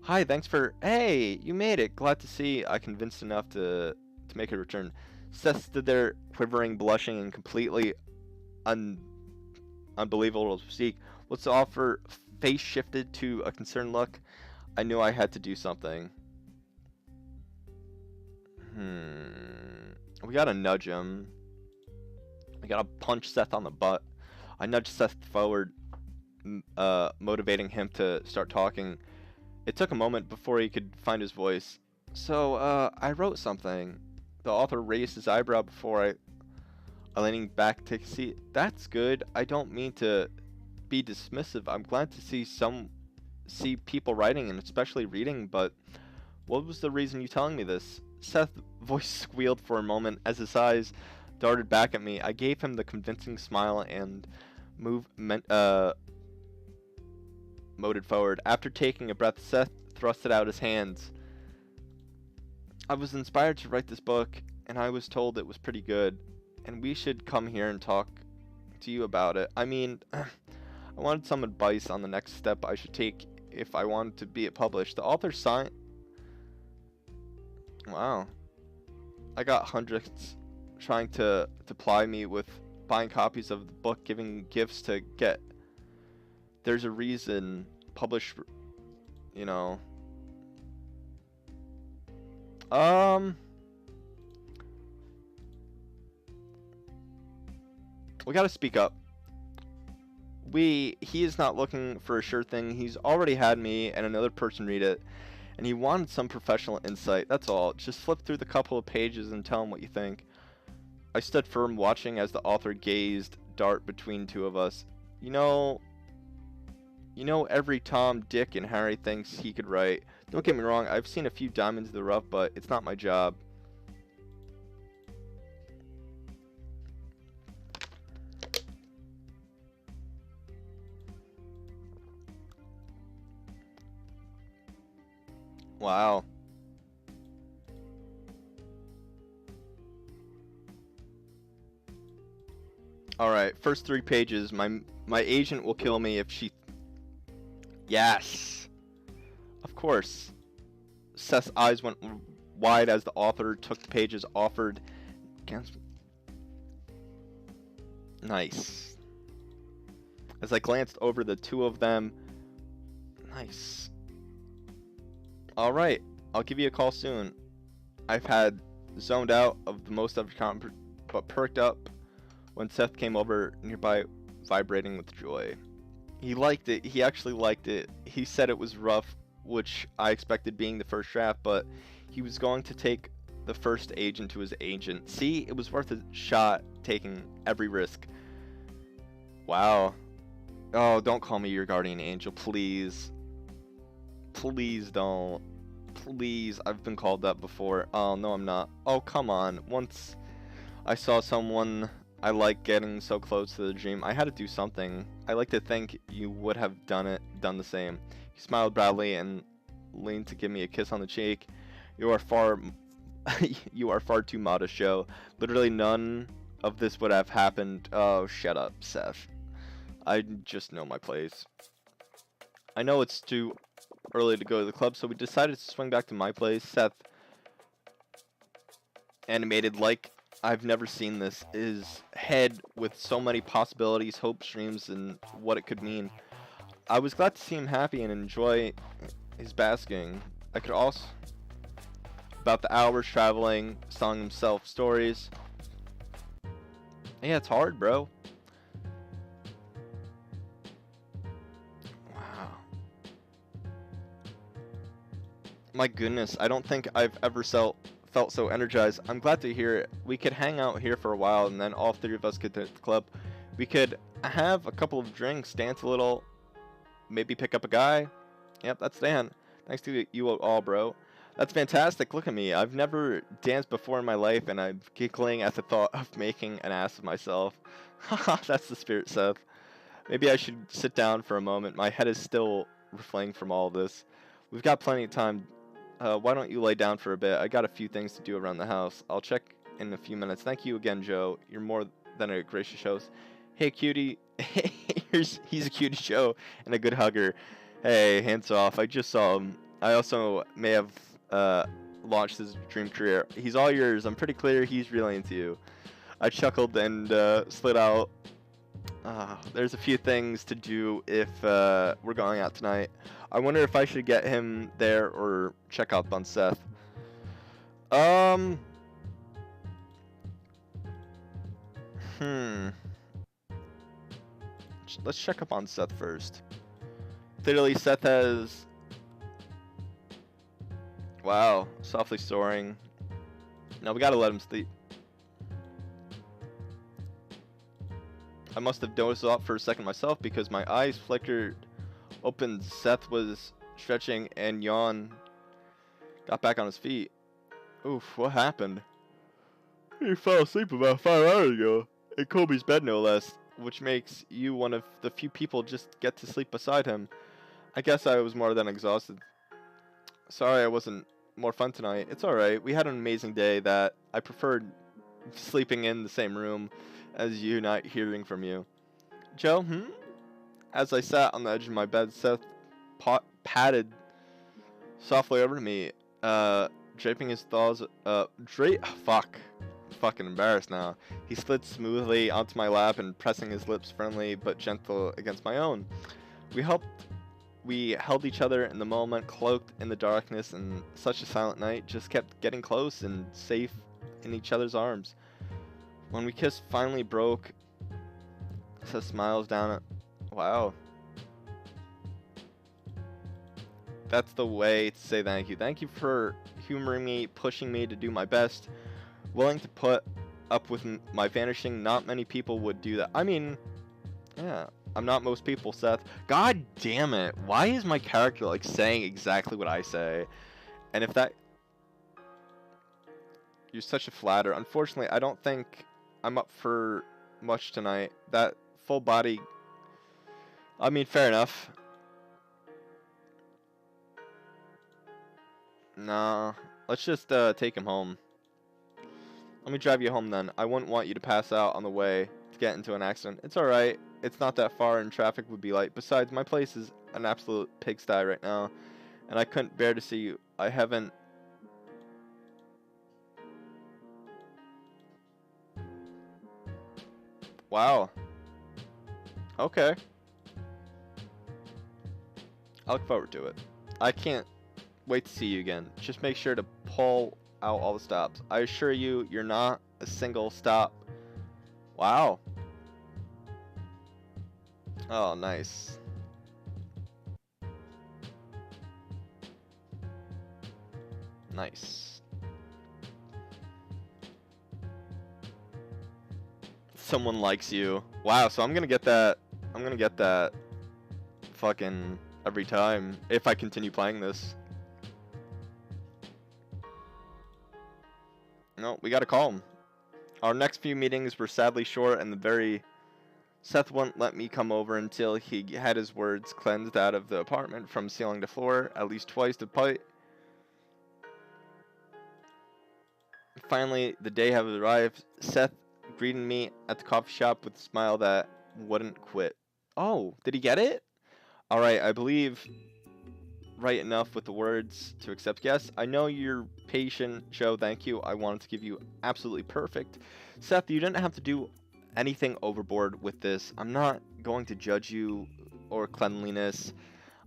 Hi, thanks for... Hey, you made it. Glad to see I convinced enough to make a return. Seth stood there, quivering, blushing, and completely unbelievable to speak. What's the offer? Face shifted to a concerned look. I knew I had to do something. We gotta nudge him. We gotta punch Seth on the butt. I nudged Seth forward, motivating him to start talking. It took a moment before he could find his voice. So, I wrote something. The author raised his eyebrow before leaning back to take a seat. That's good. I don't mean to be dismissive. I'm glad to see people writing and especially reading, but what was the reason you telling me this? Seth's voice squealed for a moment as his eyes darted back at me. I gave him the convincing smile and moted forward. After taking a breath, Seth thrusted out his hands. I was inspired to write this book, and I was told it was pretty good, and we should come here and talk to you about it. I mean, I wanted some advice on the next step I should take if I wanted to be it published. The author signed... Wow. I got hundreds trying to ply me with buying copies of the book, giving gifts to get... There's a reason publish, you know. We gotta speak up. He is not looking for a sure thing. He's already had me and another person read it, and he wanted some professional insight. That's all. Just flip through the couple of pages and tell him what you think. I stood firm, watching as the author gazed dart between two of us. You know, every Tom, Dick, and Harry thinks he could write. Don't get me wrong, I've seen a few diamonds in the rough, but it's not my job. Wow. Alright, first 3 pages. My agent will kill me if she... Yes! Of course. Seth's eyes went wide as the author took the pages offered. Nice. As I glanced over the two of them... Nice. Alright, I'll give you a call soon. I've had zoned out of the most of the but perked up when Seth came over nearby, vibrating with joy. He liked it. He actually liked it. He said it was rough, which I expected being the first draft, but he was going to take the first agent to his agent. See, it was worth a shot, taking every risk. Wow. Oh, don't call me your guardian angel, please. Please don't. Please, I've been called that before. Oh, no, I'm not. Oh, come on. Once... I saw someone I like getting so close to the dream. I had to do something. I like to think you would have done the same. He smiled proudly and leaned to give me a kiss on the cheek. You are far, you are far too modest, Joe. Literally none of this would have happened. Oh, shut up, Seth. I just know my place. I know it's too early to go to the club, so we decided to swing back to my place. Seth, animated like I've never seen this, his head with so many possibilities, hopes, dreams, and what it could mean. I was glad to see him happy and enjoy his basking. I could also, about the hours traveling, telling himself stories. Yeah, it's hard, bro. Wow. My goodness, I don't think I've ever felt so energized. I'm glad to hear it. We could hang out here for a while, and then all three of us could hit the club. We could have a couple of drinks, dance a little, maybe pick up a guy. Yep, that's Dan. Thanks to you all, bro. That's fantastic. Look at me. I've never danced before in my life, and I'm giggling at the thought of making an ass of myself. Haha, that's the spirit, Seth. Maybe I should sit down for a moment. My head is still reflecting from all of this. We've got plenty of time. Why don't you lay down for a bit? I got a few things to do around the house. I'll check in a few minutes. Thank you again, Joe. You're more than a gracious host. Hey, cutie. He's a cutie Joe and a good hugger. Hey, hands off. I just saw him. I also may have launched his dream career. He's all yours. I'm pretty clear he's really into you. I chuckled and slid out. There's a few things to do if we're going out tonight. I wonder if I should get him there or check up on Seth. Let's check up on Seth first. Clearly, Seth has... Wow, softly soaring. No, we gotta let him sleep. I must have dozed off for a second myself because my eyes flickered open. Seth was stretching and yawned. Got back on his feet. Oof, what happened? He fell asleep about 5 hours ago. In Kobe's bed, no less. Which makes you one of the few people just get to sleep beside him. I guess I was more than exhausted. Sorry I wasn't more fun tonight. It's alright. We had an amazing day that I preferred sleeping in the same room as you, not hearing from you. Joe, As I sat on the edge of my bed, Seth patted softly over to me, draping his thighs, fucking embarrassed now. He slid smoothly onto my lap and pressing his lips friendly but gentle against my own. We held each other in the moment, cloaked in the darkness, and such a silent night just kept getting close and safe in each other's arms. When we kissed finally broke, Seth smiles down at... Wow. That's the way to say thank you. Thank you for humoring me, pushing me to do my best, willing to put up with my vanishing. Not many people would do that. I mean, yeah, I'm not most people, Seth. God damn it. Why is my character like saying exactly what I say? And if that... You're such a flatter. Unfortunately, I don't think I'm up for much tonight. That full body... I mean, fair enough. Nah, let's just take him home. Let me drive you home then. I wouldn't want you to pass out on the way to get into an accident. It's alright. It's not that far and traffic would be light. Besides, my place is an absolute pigsty right now. And I couldn't bear to see you. I haven't... Wow. Okay. I look forward to it. I can't wait to see you again. Just make sure to pull out all the stops. I assure you, you're not a single stop. Wow. Oh, nice. Nice. Someone likes you. Wow, so I'm gonna get that. I'm gonna get that fucking every time if I continue playing this. No, we gotta call him. Our next few meetings were sadly short, and the very Seth wouldn't let me come over until he had his words cleansed out of the apartment from ceiling to floor at least twice to point. Finally, the day had arrived. Seth greeted me at the coffee shop with a smile that wouldn't quit. Oh, did he get it? All right, I believe right enough with the words to accept yes. I know you're patient, Joe. Thank you. I wanted to give you absolutely perfect. Seth, you didn't have to do anything overboard with this. I'm not going to judge you or cleanliness.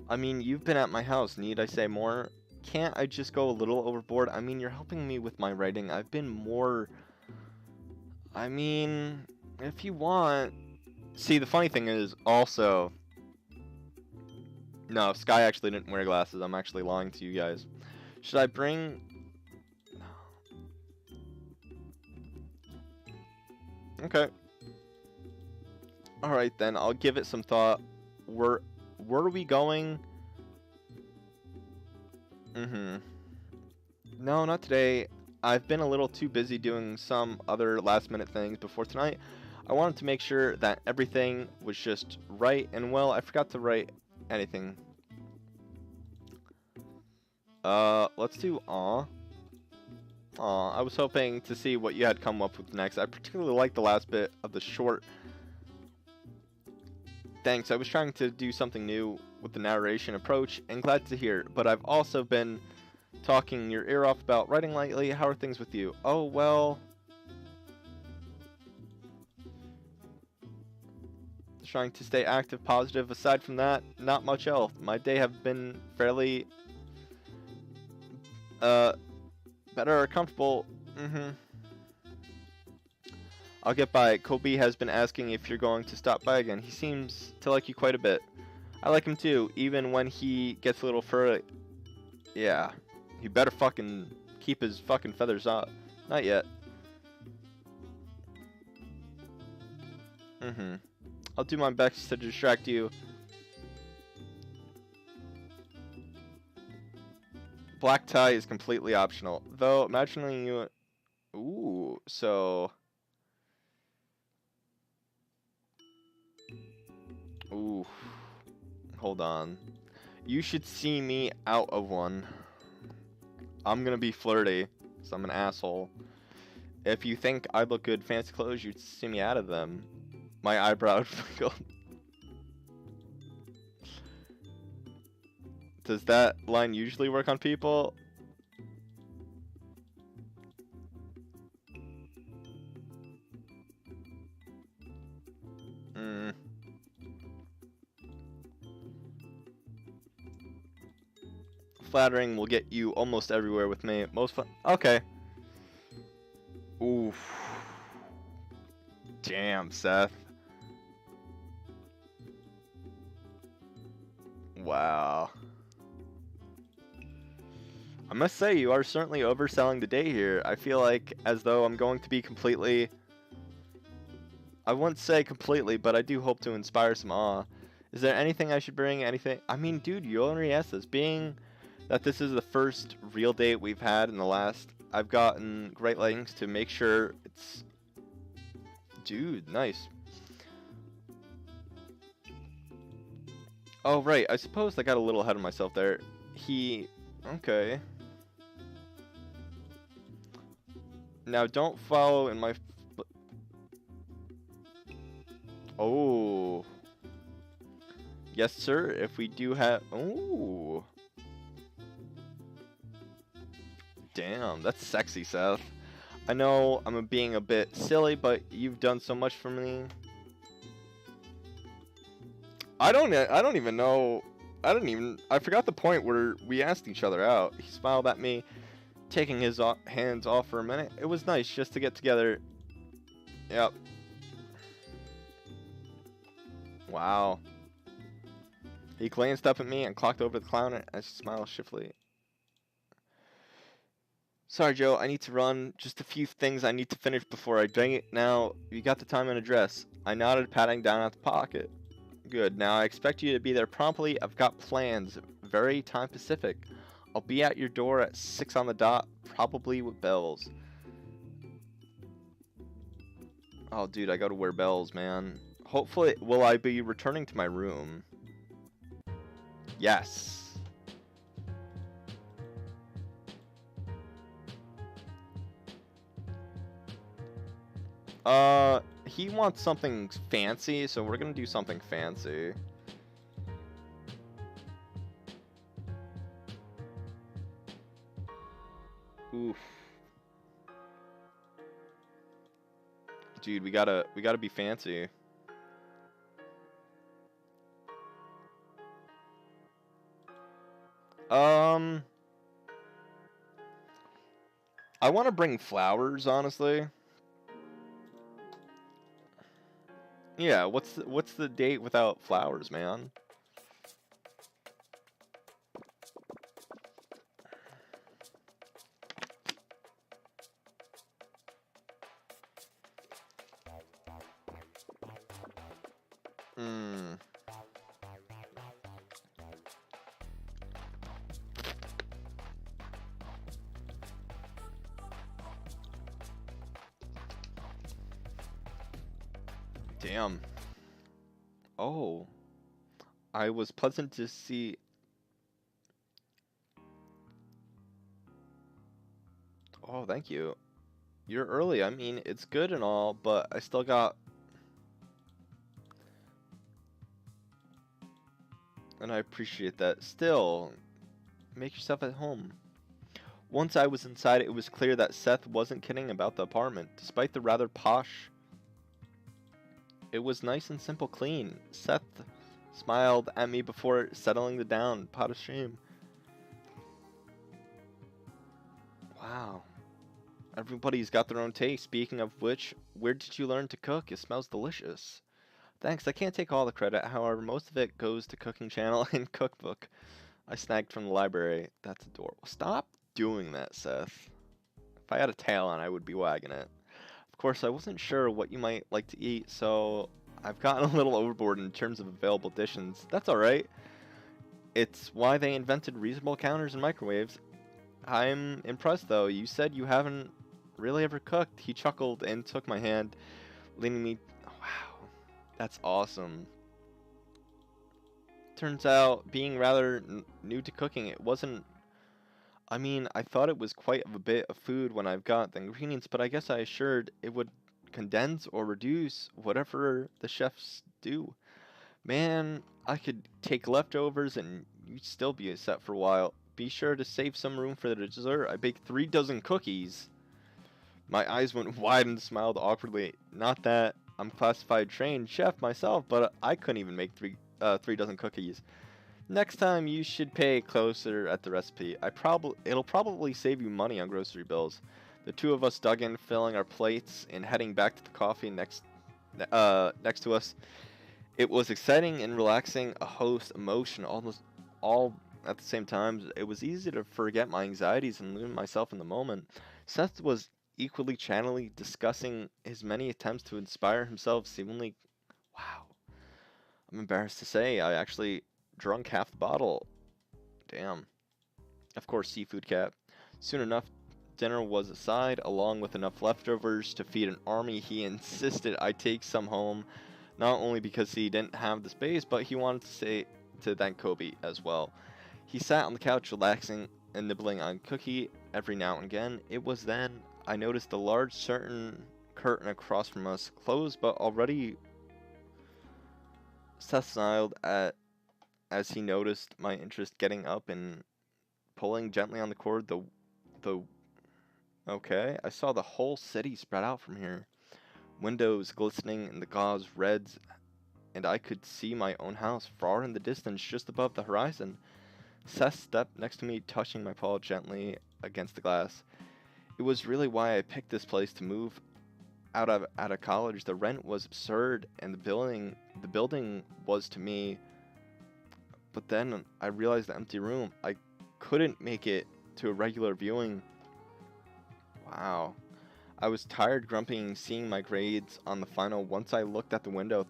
I mean, you've been at my house. Need I say more? Can't I just go a little overboard? I mean, you're helping me with my writing. I've been more... I mean, if you want... See, the funny thing is, also... No, Sky actually didn't wear glasses. I'm actually lying to you guys. Should I bring... Okay. Alright then, I'll give it some thought. Where are we going? No, not today. I've been a little too busy doing some other last minute things before tonight. I wanted to make sure that everything was just right, and well, I forgot to write anything. Let's do aw. Aw, I was hoping to see what you had come up with next. I particularly liked the last bit of the short. Thanks, I was trying to do something new with the narration approach, and glad to hear, but I've also been talking your ear off about writing lately. How are things with you? Oh, well... Trying to stay active, positive. Aside from that, not much else. My day have been fairly... better or comfortable. I'll get by. Kobe has been asking if you're going to stop by again. He seems to like you quite a bit. I like him too, even when he gets a little furry. Yeah. He better fucking keep his fucking feathers up. Not yet. I'll do my best to distract you. Black tie is completely optional. Though, imagining you... Ooh, so... Ooh. Hold on. You should see me out of one. I'm gonna be flirty, so I'm an asshole. If you think I look good fancy clothes, you'd see me out of them. My eyebrow twinkled. Does that line usually work on people? Flattering will get you almost everywhere with me. Most fun. Okay. Oof. Damn, Seth. Wow. I must say, you are certainly overselling the day here. I feel like as though I'm going to be completely... I wouldn't say completely, but I do hope to inspire some awe. Is there anything I should bring? Anything? I mean, dude, you already asked this. Being that this is the first real date we've had in the last... I've gotten great lengths to make sure it's... Dude, nice. Oh, right. I suppose I got a little ahead of myself there. Okay. Now, don't follow in my... Oh. Yes, sir. If we do have... Oh. Damn, that's sexy, Seth. I know I'm being a bit silly, but you've done so much for me. I don't even know. I forgot the point where we asked each other out. He smiled at me, taking his hands off for a minute. It was nice just to get together. Yep. Wow. He glanced up at me and clocked over the clown as he smiled shiftily. Sorry, Joe, I need to run. Just a few things I need to finish before I drink it. Now, you got the time and address. I nodded, patting down at the pocket. Good. Now, I expect you to be there promptly. I've got plans. Very time specific. I'll be at your door at 6 on the dot, probably with bells. Oh, dude, I gotta wear bells, man. Hopefully, will I be returning to my room? Yes. He wants something fancy, so we're gonna do something fancy. Oof. Dude, we gotta be fancy. Um, I want to bring flowers, honestly. Yeah, what's the date without flowers, man? Hmm. Damn. Oh, I was pleasant to see. Oh, thank you. You're early. I mean, it's good and all, but I still got. And I appreciate that. Still, make yourself at home. Once I was inside, it was clear that Seth wasn't kidding about the apartment. Despite the rather posh, it was nice and simple clean. Seth smiled at me before settling the down. Pot of shame. Wow. Everybody's got their own taste. Speaking of which, where did you learn to cook? It smells delicious. Thanks, I can't take all the credit. However, most of it goes to cooking channel and cookbook I snagged from the library. That's adorable. Stop doing that, Seth. If I had a tail on, I would be wagging it. Of course, I wasn't sure what you might like to eat, so I've gotten a little overboard in terms of available dishes. That's alright. It's why they invented reasonable counters and microwaves. I'm impressed, though. You said you haven't really ever cooked. He chuckled and took my hand, leaning me. Wow, that's awesome. Turns out, being rather new to cooking, it wasn't. I mean, I thought it was quite a bit of food when I've got the ingredients, but I guess I assured it would condense or reduce whatever the chefs do. Man, I could take leftovers and you'd still be set for a while. Be sure to save some room for the dessert. I baked 3 dozen cookies. My eyes went wide and smiled awkwardly. Not that I'm classified trained chef myself, but I couldn't even make 3 dozen cookies. Next time you should pay closer at the recipe. It'll probably save you money on grocery bills. The two of us dug in, filling our plates and heading back to the coffee next to us. It was exciting and relaxing, a host emotion almost all at the same time. It was easy to forget my anxieties and lose myself in the moment. Seth was equally channelly, discussing his many attempts to inspire himself, seemingly. Wow. I'm embarrassed to say, I actually drunk half the bottle. Damn. Of course, seafood cat. Soon enough, dinner was aside, along with enough leftovers to feed an army. He insisted I take some home, not only because he didn't have the space, but he wanted to thank Kobe as well. He sat on the couch, relaxing and nibbling on cookie every now and again. It was then I noticed the large certain curtain across from us closed, but already. Seth smiled at as he noticed my interest, getting up and pulling gently on the cord. The Okay, I saw the whole city spread out from here. Windows glistening in the gauze reds, and I could see my own house far in the distance just above the horizon. Seth stepped next to me, touching my paw gently against the glass. It was really why I picked this place to move out of college. The rent was absurd, and the building was to me. But then I realized the empty room. I couldn't make it to a regular viewing. Wow. I was tired, grumpy, seeing my grades on the final. Once I looked at the window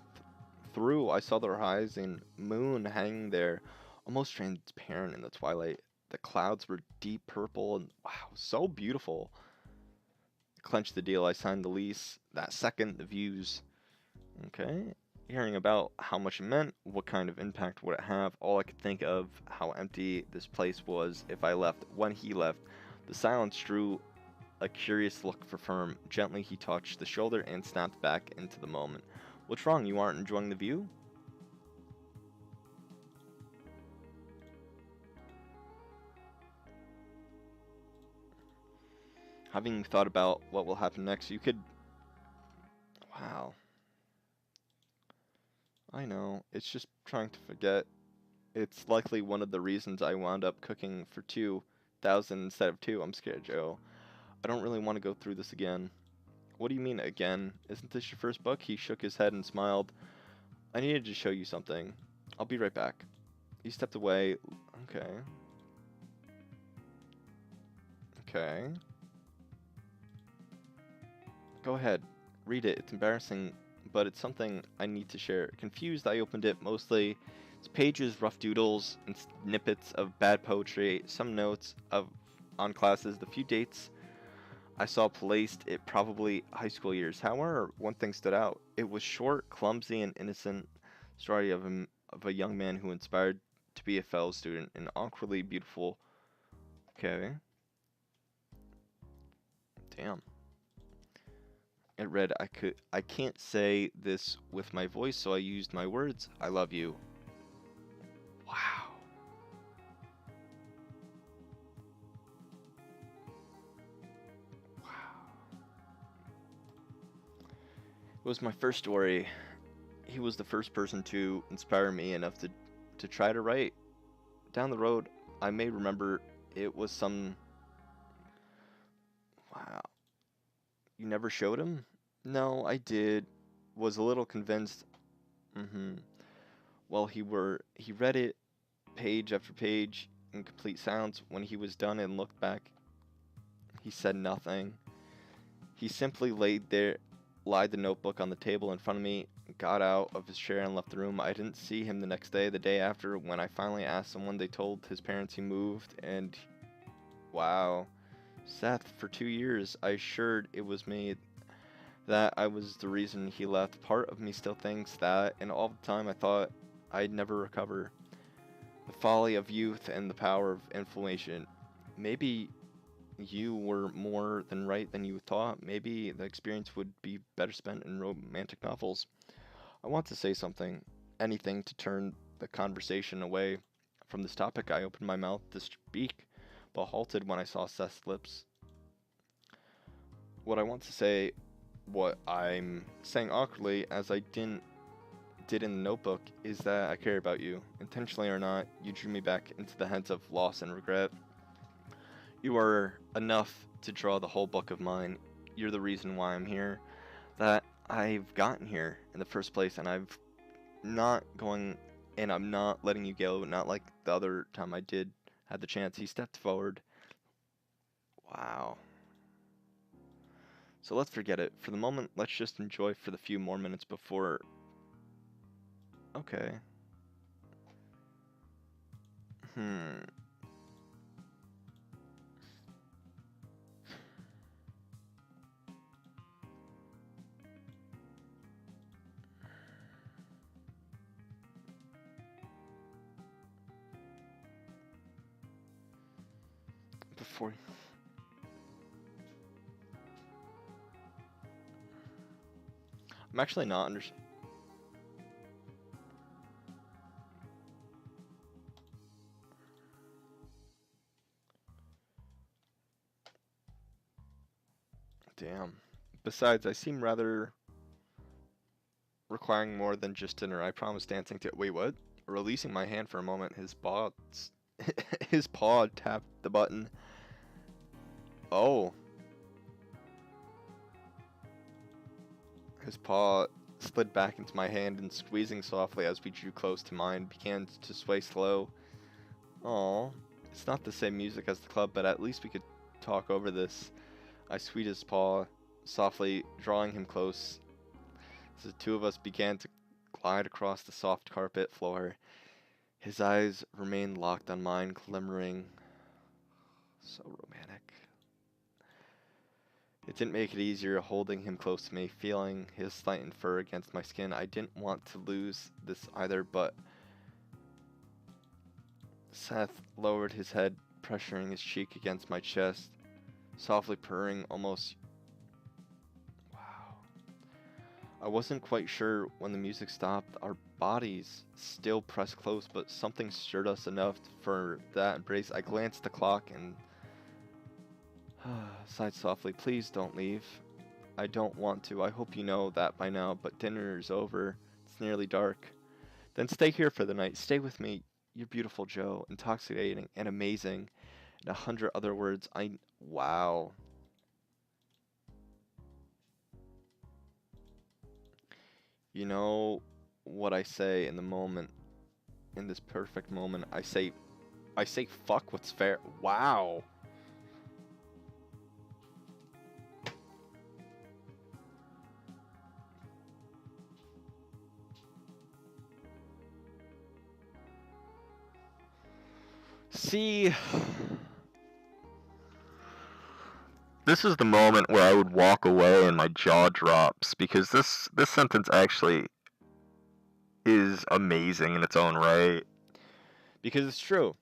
through, I saw the horizon moon hanging there, almost transparent in the twilight. The clouds were deep purple and wow, so beautiful. Clenched the deal. I signed the lease. That second, the views. Okay. Hearing about how much it meant, what kind of impact would it have, all I could think of how empty this place was if I left when he left. The silence drew a curious look for Firm. Gently he touched the shoulder and snapped back into the moment. What's wrong? You aren't enjoying the view? Having thought about what will happen next, you could... Wow. I know. It's just trying to forget. It's likely one of the reasons I wound up cooking for 2,000 instead of 2. I'm scared, Joe. I don't really want to go through this again. What do you mean, again? Isn't this your first book? He shook his head and smiled. I needed to show you something. I'll be right back. He stepped away. Okay. Okay. Go ahead. Read it. It's embarrassing, but it's something I need to share. Confused, I opened it. Mostly it's pages, rough doodles, and snippets of bad poetry, some notes of on classes, the few dates I saw placed it probably high school years. However, one thing stood out. It was short, clumsy, and innocent story of a young man who inspired to be a fellow student, an awkwardly beautiful. Okay. Damn. It read, I can't say this with my voice, so I used my words. I love you. Wow. Wow. It was my first story. He was the first person to inspire me enough to try to write. Down the road, I may remember it was some... Wow. You never showed him? No, I did. Was a little convinced. Mm-hmm. Well, he read it page after page in complete silence. When he was done and looked back, he said nothing. He simply laid the notebook on the table in front of me, got out of his chair and left the room. I didn't see him the next day. The day after, when I finally asked someone, they told his parents he moved, and wow. Seth, for 2 years, I assured it was me that I was the reason he left. Part of me still thinks that, and all the time I thought I'd never recover. The folly of youth and the power of inflammation. Maybe you were more than right than you thought. Maybe the experience would be better spent in romantic novels. I want to say something, anything to turn the conversation away from this topic. I opened my mouth to speak, but halted when I saw Seth's lips. What I want to say, what I'm saying awkwardly, as I did in the notebook, is that I care about you. Intentionally or not, you drew me back into the hands of loss and regret. You are enough to draw the whole book of mine. You're the reason why I'm here, that I've gotten here in the first place, and I'm not letting you go, not like the other time I did had the chance. He stepped forward. Wow. So let's forget it. For the moment, let's just enjoy for the few more minutes before... Okay. Hmm. Before... I'm actually not understanding. Damn. Besides, I seem rather requiring more than just dinner. I promise dancing to... Wait, what? Releasing my hand for a moment, his paw tapped the button. Oh. His paw slid back into my hand and squeezing softly as we drew close to mine began to sway slow. Aw. It's not the same music as the club, but at least we could talk over this. I squeezed his paw, softly drawing him close, as the two of us began to glide across the soft carpet floor. His eyes remained locked on mine, glimmering. So romantic. It didn't make it easier holding him close to me, feeling his slight fur against my skin. I didn't want to lose this either, but Seth lowered his head, pressuring his cheek against my chest, softly purring almost. Wow. I wasn't quite sure when the music stopped. Our bodies still pressed close, but something stirred us enough for that embrace. I glanced at the clock and sighed softly. Please don't leave. I don't want to. I hope you know that by now, but dinner is over. It's nearly dark. Then stay here for the night. Stay with me. You're beautiful, Joe. Intoxicating and amazing. And 100 other words. Wow. You know what I say in the moment, in this perfect moment? I say fuck what's fair. Wow. See, this is the moment where I would walk away and my jaw drops, because this sentence actually is amazing in its own right. Because it's true.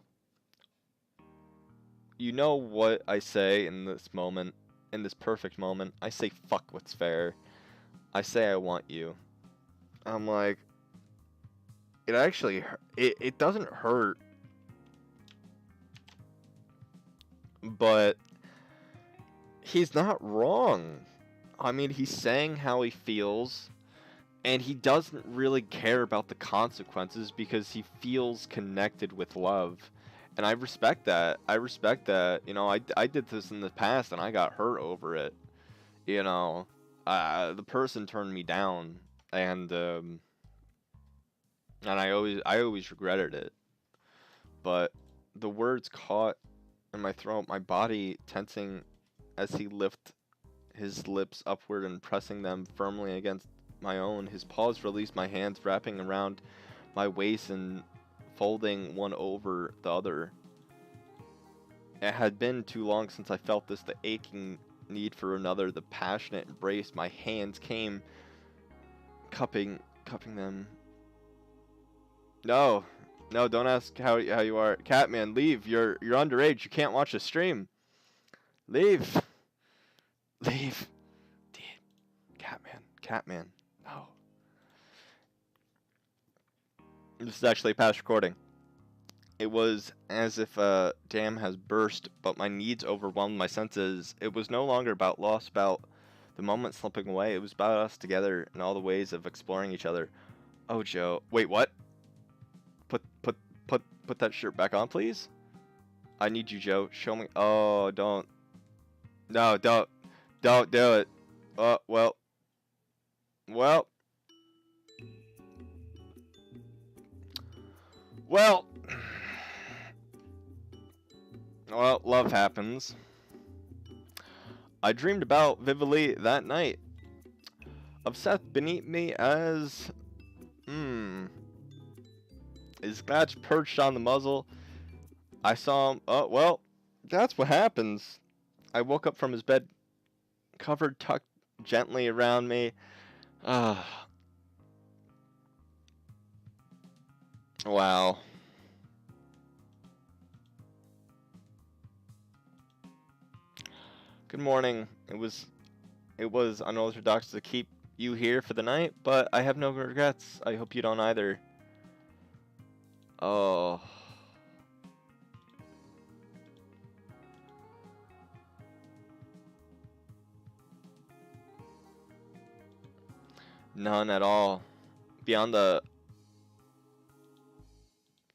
You know what I say in this moment, in this perfect moment? I say fuck what's fair. I say I want you. I'm like, it actually, it doesn't hurt, but he's not wrong. I mean, he's saying how he feels, and he doesn't really care about the consequences because he feels connected with love. And I respect that. I respect that. You know, I did this in the past and I got hurt over it. You know, the person turned me down, and I always regretted it. But the words caught in my throat, my body tensing as he lifted his lips upward and pressing them firmly against my own. His paws released my hands, wrapping around my waist and folding one over the other. It had been too long since I felt this, the aching need for another, the passionate embrace. My hands came cupping them. No, don't ask how you are. Catman, leave. You're underage. You can't watch the stream. Leave. Leave. Catman. No. This is actually a past recording. It was as if a dam has burst, but my needs overwhelmed my senses. It was no longer about loss, about the moment slipping away. It was about us together and all the ways of exploring each other. Oh, Joe. Wait, what? Put that shirt back on, please? I need you, Joe. Show me. Oh, don't. No, don't do it. Well. Well, love happens. I dreamed about vividly that night of Seth beneath me as, his badge perched on the muzzle. I saw him. Oh, well, that's what happens. I woke up from his bed, covered tucked gently around me. Wow. Good morning. It was unorthodox to keep you here for the night, but I have no regrets. I hope you don't either. Oh. None at all. Beyond the...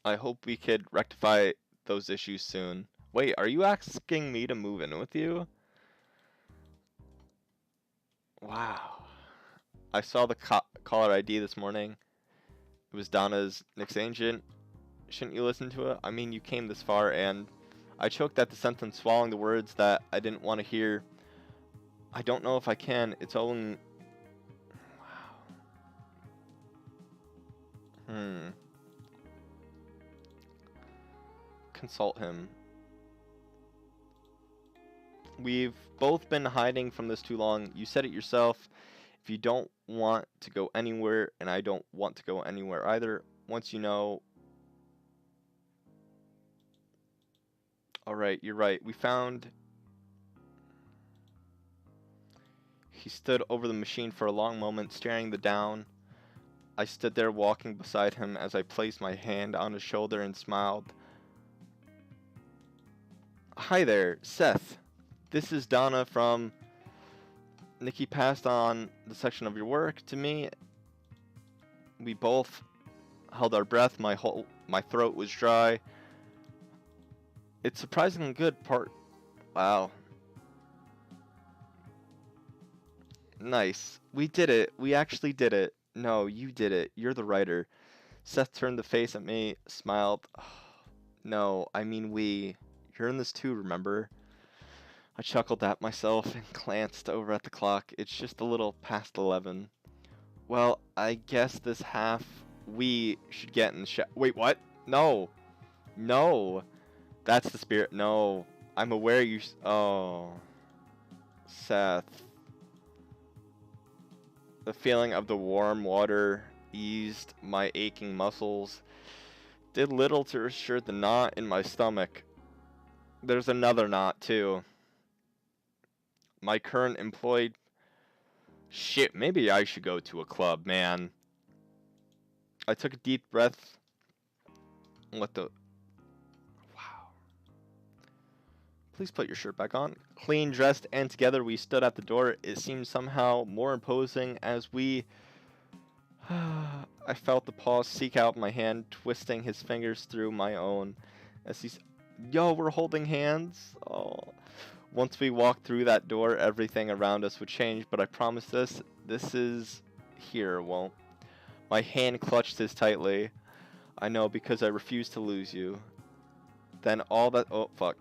I hope we could rectify those issues soon. Wait, are you asking me to move in with you? Wow. I saw the caller ID this morning. It was Donna's Nick's agent. Shouldn't you listen to it? I mean, you came this far, and I choked at the sentence, swallowing the words that I didn't want to hear. I don't know if I can. It's only... Wow. Consult him. We've both been hiding from this too long. You said it yourself. If you don't want to go anywhere, and I don't want to go anywhere either, once you know... Alright, you're right. We found... He stood over the machine for a long moment, staring down. I stood there walking beside him as I placed my hand on his shoulder and smiled. Hi there, Seth. This is Donna from... Nikki passed on the section of your work to me. We both held our breath. My throat was dry. It's surprisingly good part. Wow. Nice. We did it. We actually did it. No, you did it. You're the writer. Seth turned the face at me, smiled. No, I mean we. You're in this too, remember? I chuckled at myself and glanced over at the clock. It's just a little past 11. Well, I guess this half we should get in the Wait, what? No. No. That's the spirit. No. I'm aware you... Oh. Seth. The feeling of the warm water eased my aching muscles. Did little to reassure the knot in my stomach. There's another knot, too. My current employed... Shit, maybe I should go to a club, man. I took a deep breath. What the... Wow. Please put your shirt back on. Clean, dressed, and together we stood at the door. It seemed somehow more imposing as we... I felt the paw seek out my hand, twisting his fingers through my own. As he's... Yo, we're holding hands? Oh... Once we walked through that door, everything around us would change, but I promise this is here, won't. My hand clutched his tightly. I know, because I refuse to lose you. Then all that... Oh, fuck.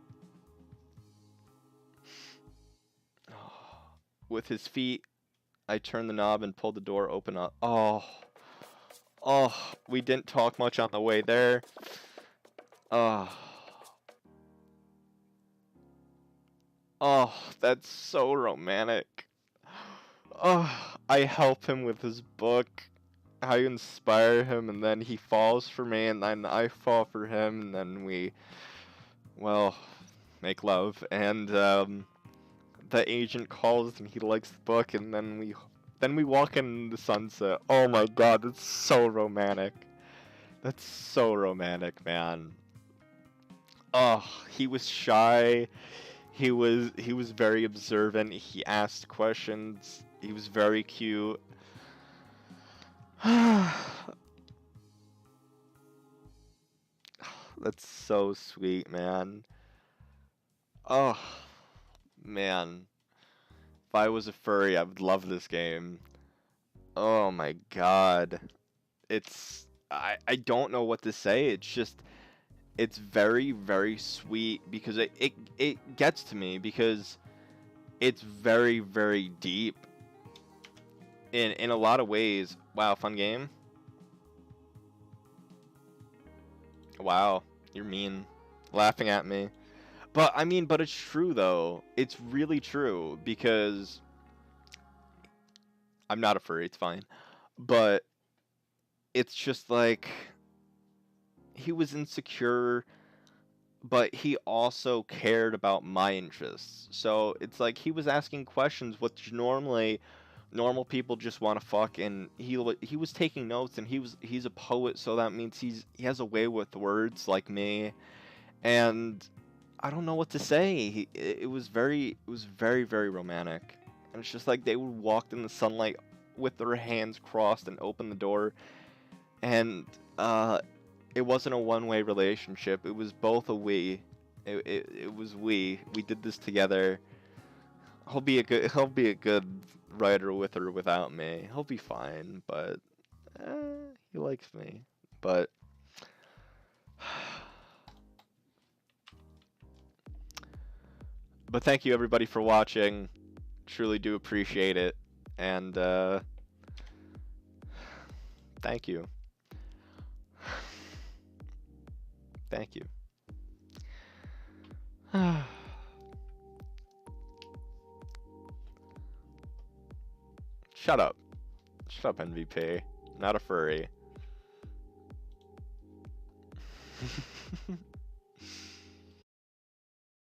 With his feet, I turned the knob and pulled the door open up. Oh. Oh, we didn't talk much on the way there. Oh. Oh, that's so romantic. Oh, I help him with his book. I inspire him, and then he falls for me, and then I fall for him, and then we, well, make love. And the agent calls, and he likes the book, and then we walk in the sunset. Oh my God, that's so romantic. That's so romantic, man. Oh, he was shy. He was very observant. He asked questions. He was very cute. That's so sweet, man. Oh, man. If I was a furry, I would love this game. Oh my God. I don't know what to say. It's just, it's very, very sweet because it gets to me because it's very, very deep in a lot of ways. Wow, fun game. Wow, you're mean. Laughing at me. But I mean, but it's true though. It's really true because I'm not a furry, it's fine. But it's just like he was insecure, but he also cared about my interests. So it's like he was asking questions which normally normal people just want to fuck, and he was taking notes, and he's a poet, so that means he has a way with words like me, and I don't know what to say. It was very very romantic, and it's just like they would walk in the sunlight with their hands crossed and open the door, and it wasn't a one-way relationship. It was both a we. It was we. We did this together. He'll be a good writer with or without me. He'll be fine, but he likes me. But thank you everybody for watching. Truly do appreciate it, and thank you. Thank you. Shut up. Shut up, MVP. Not a furry.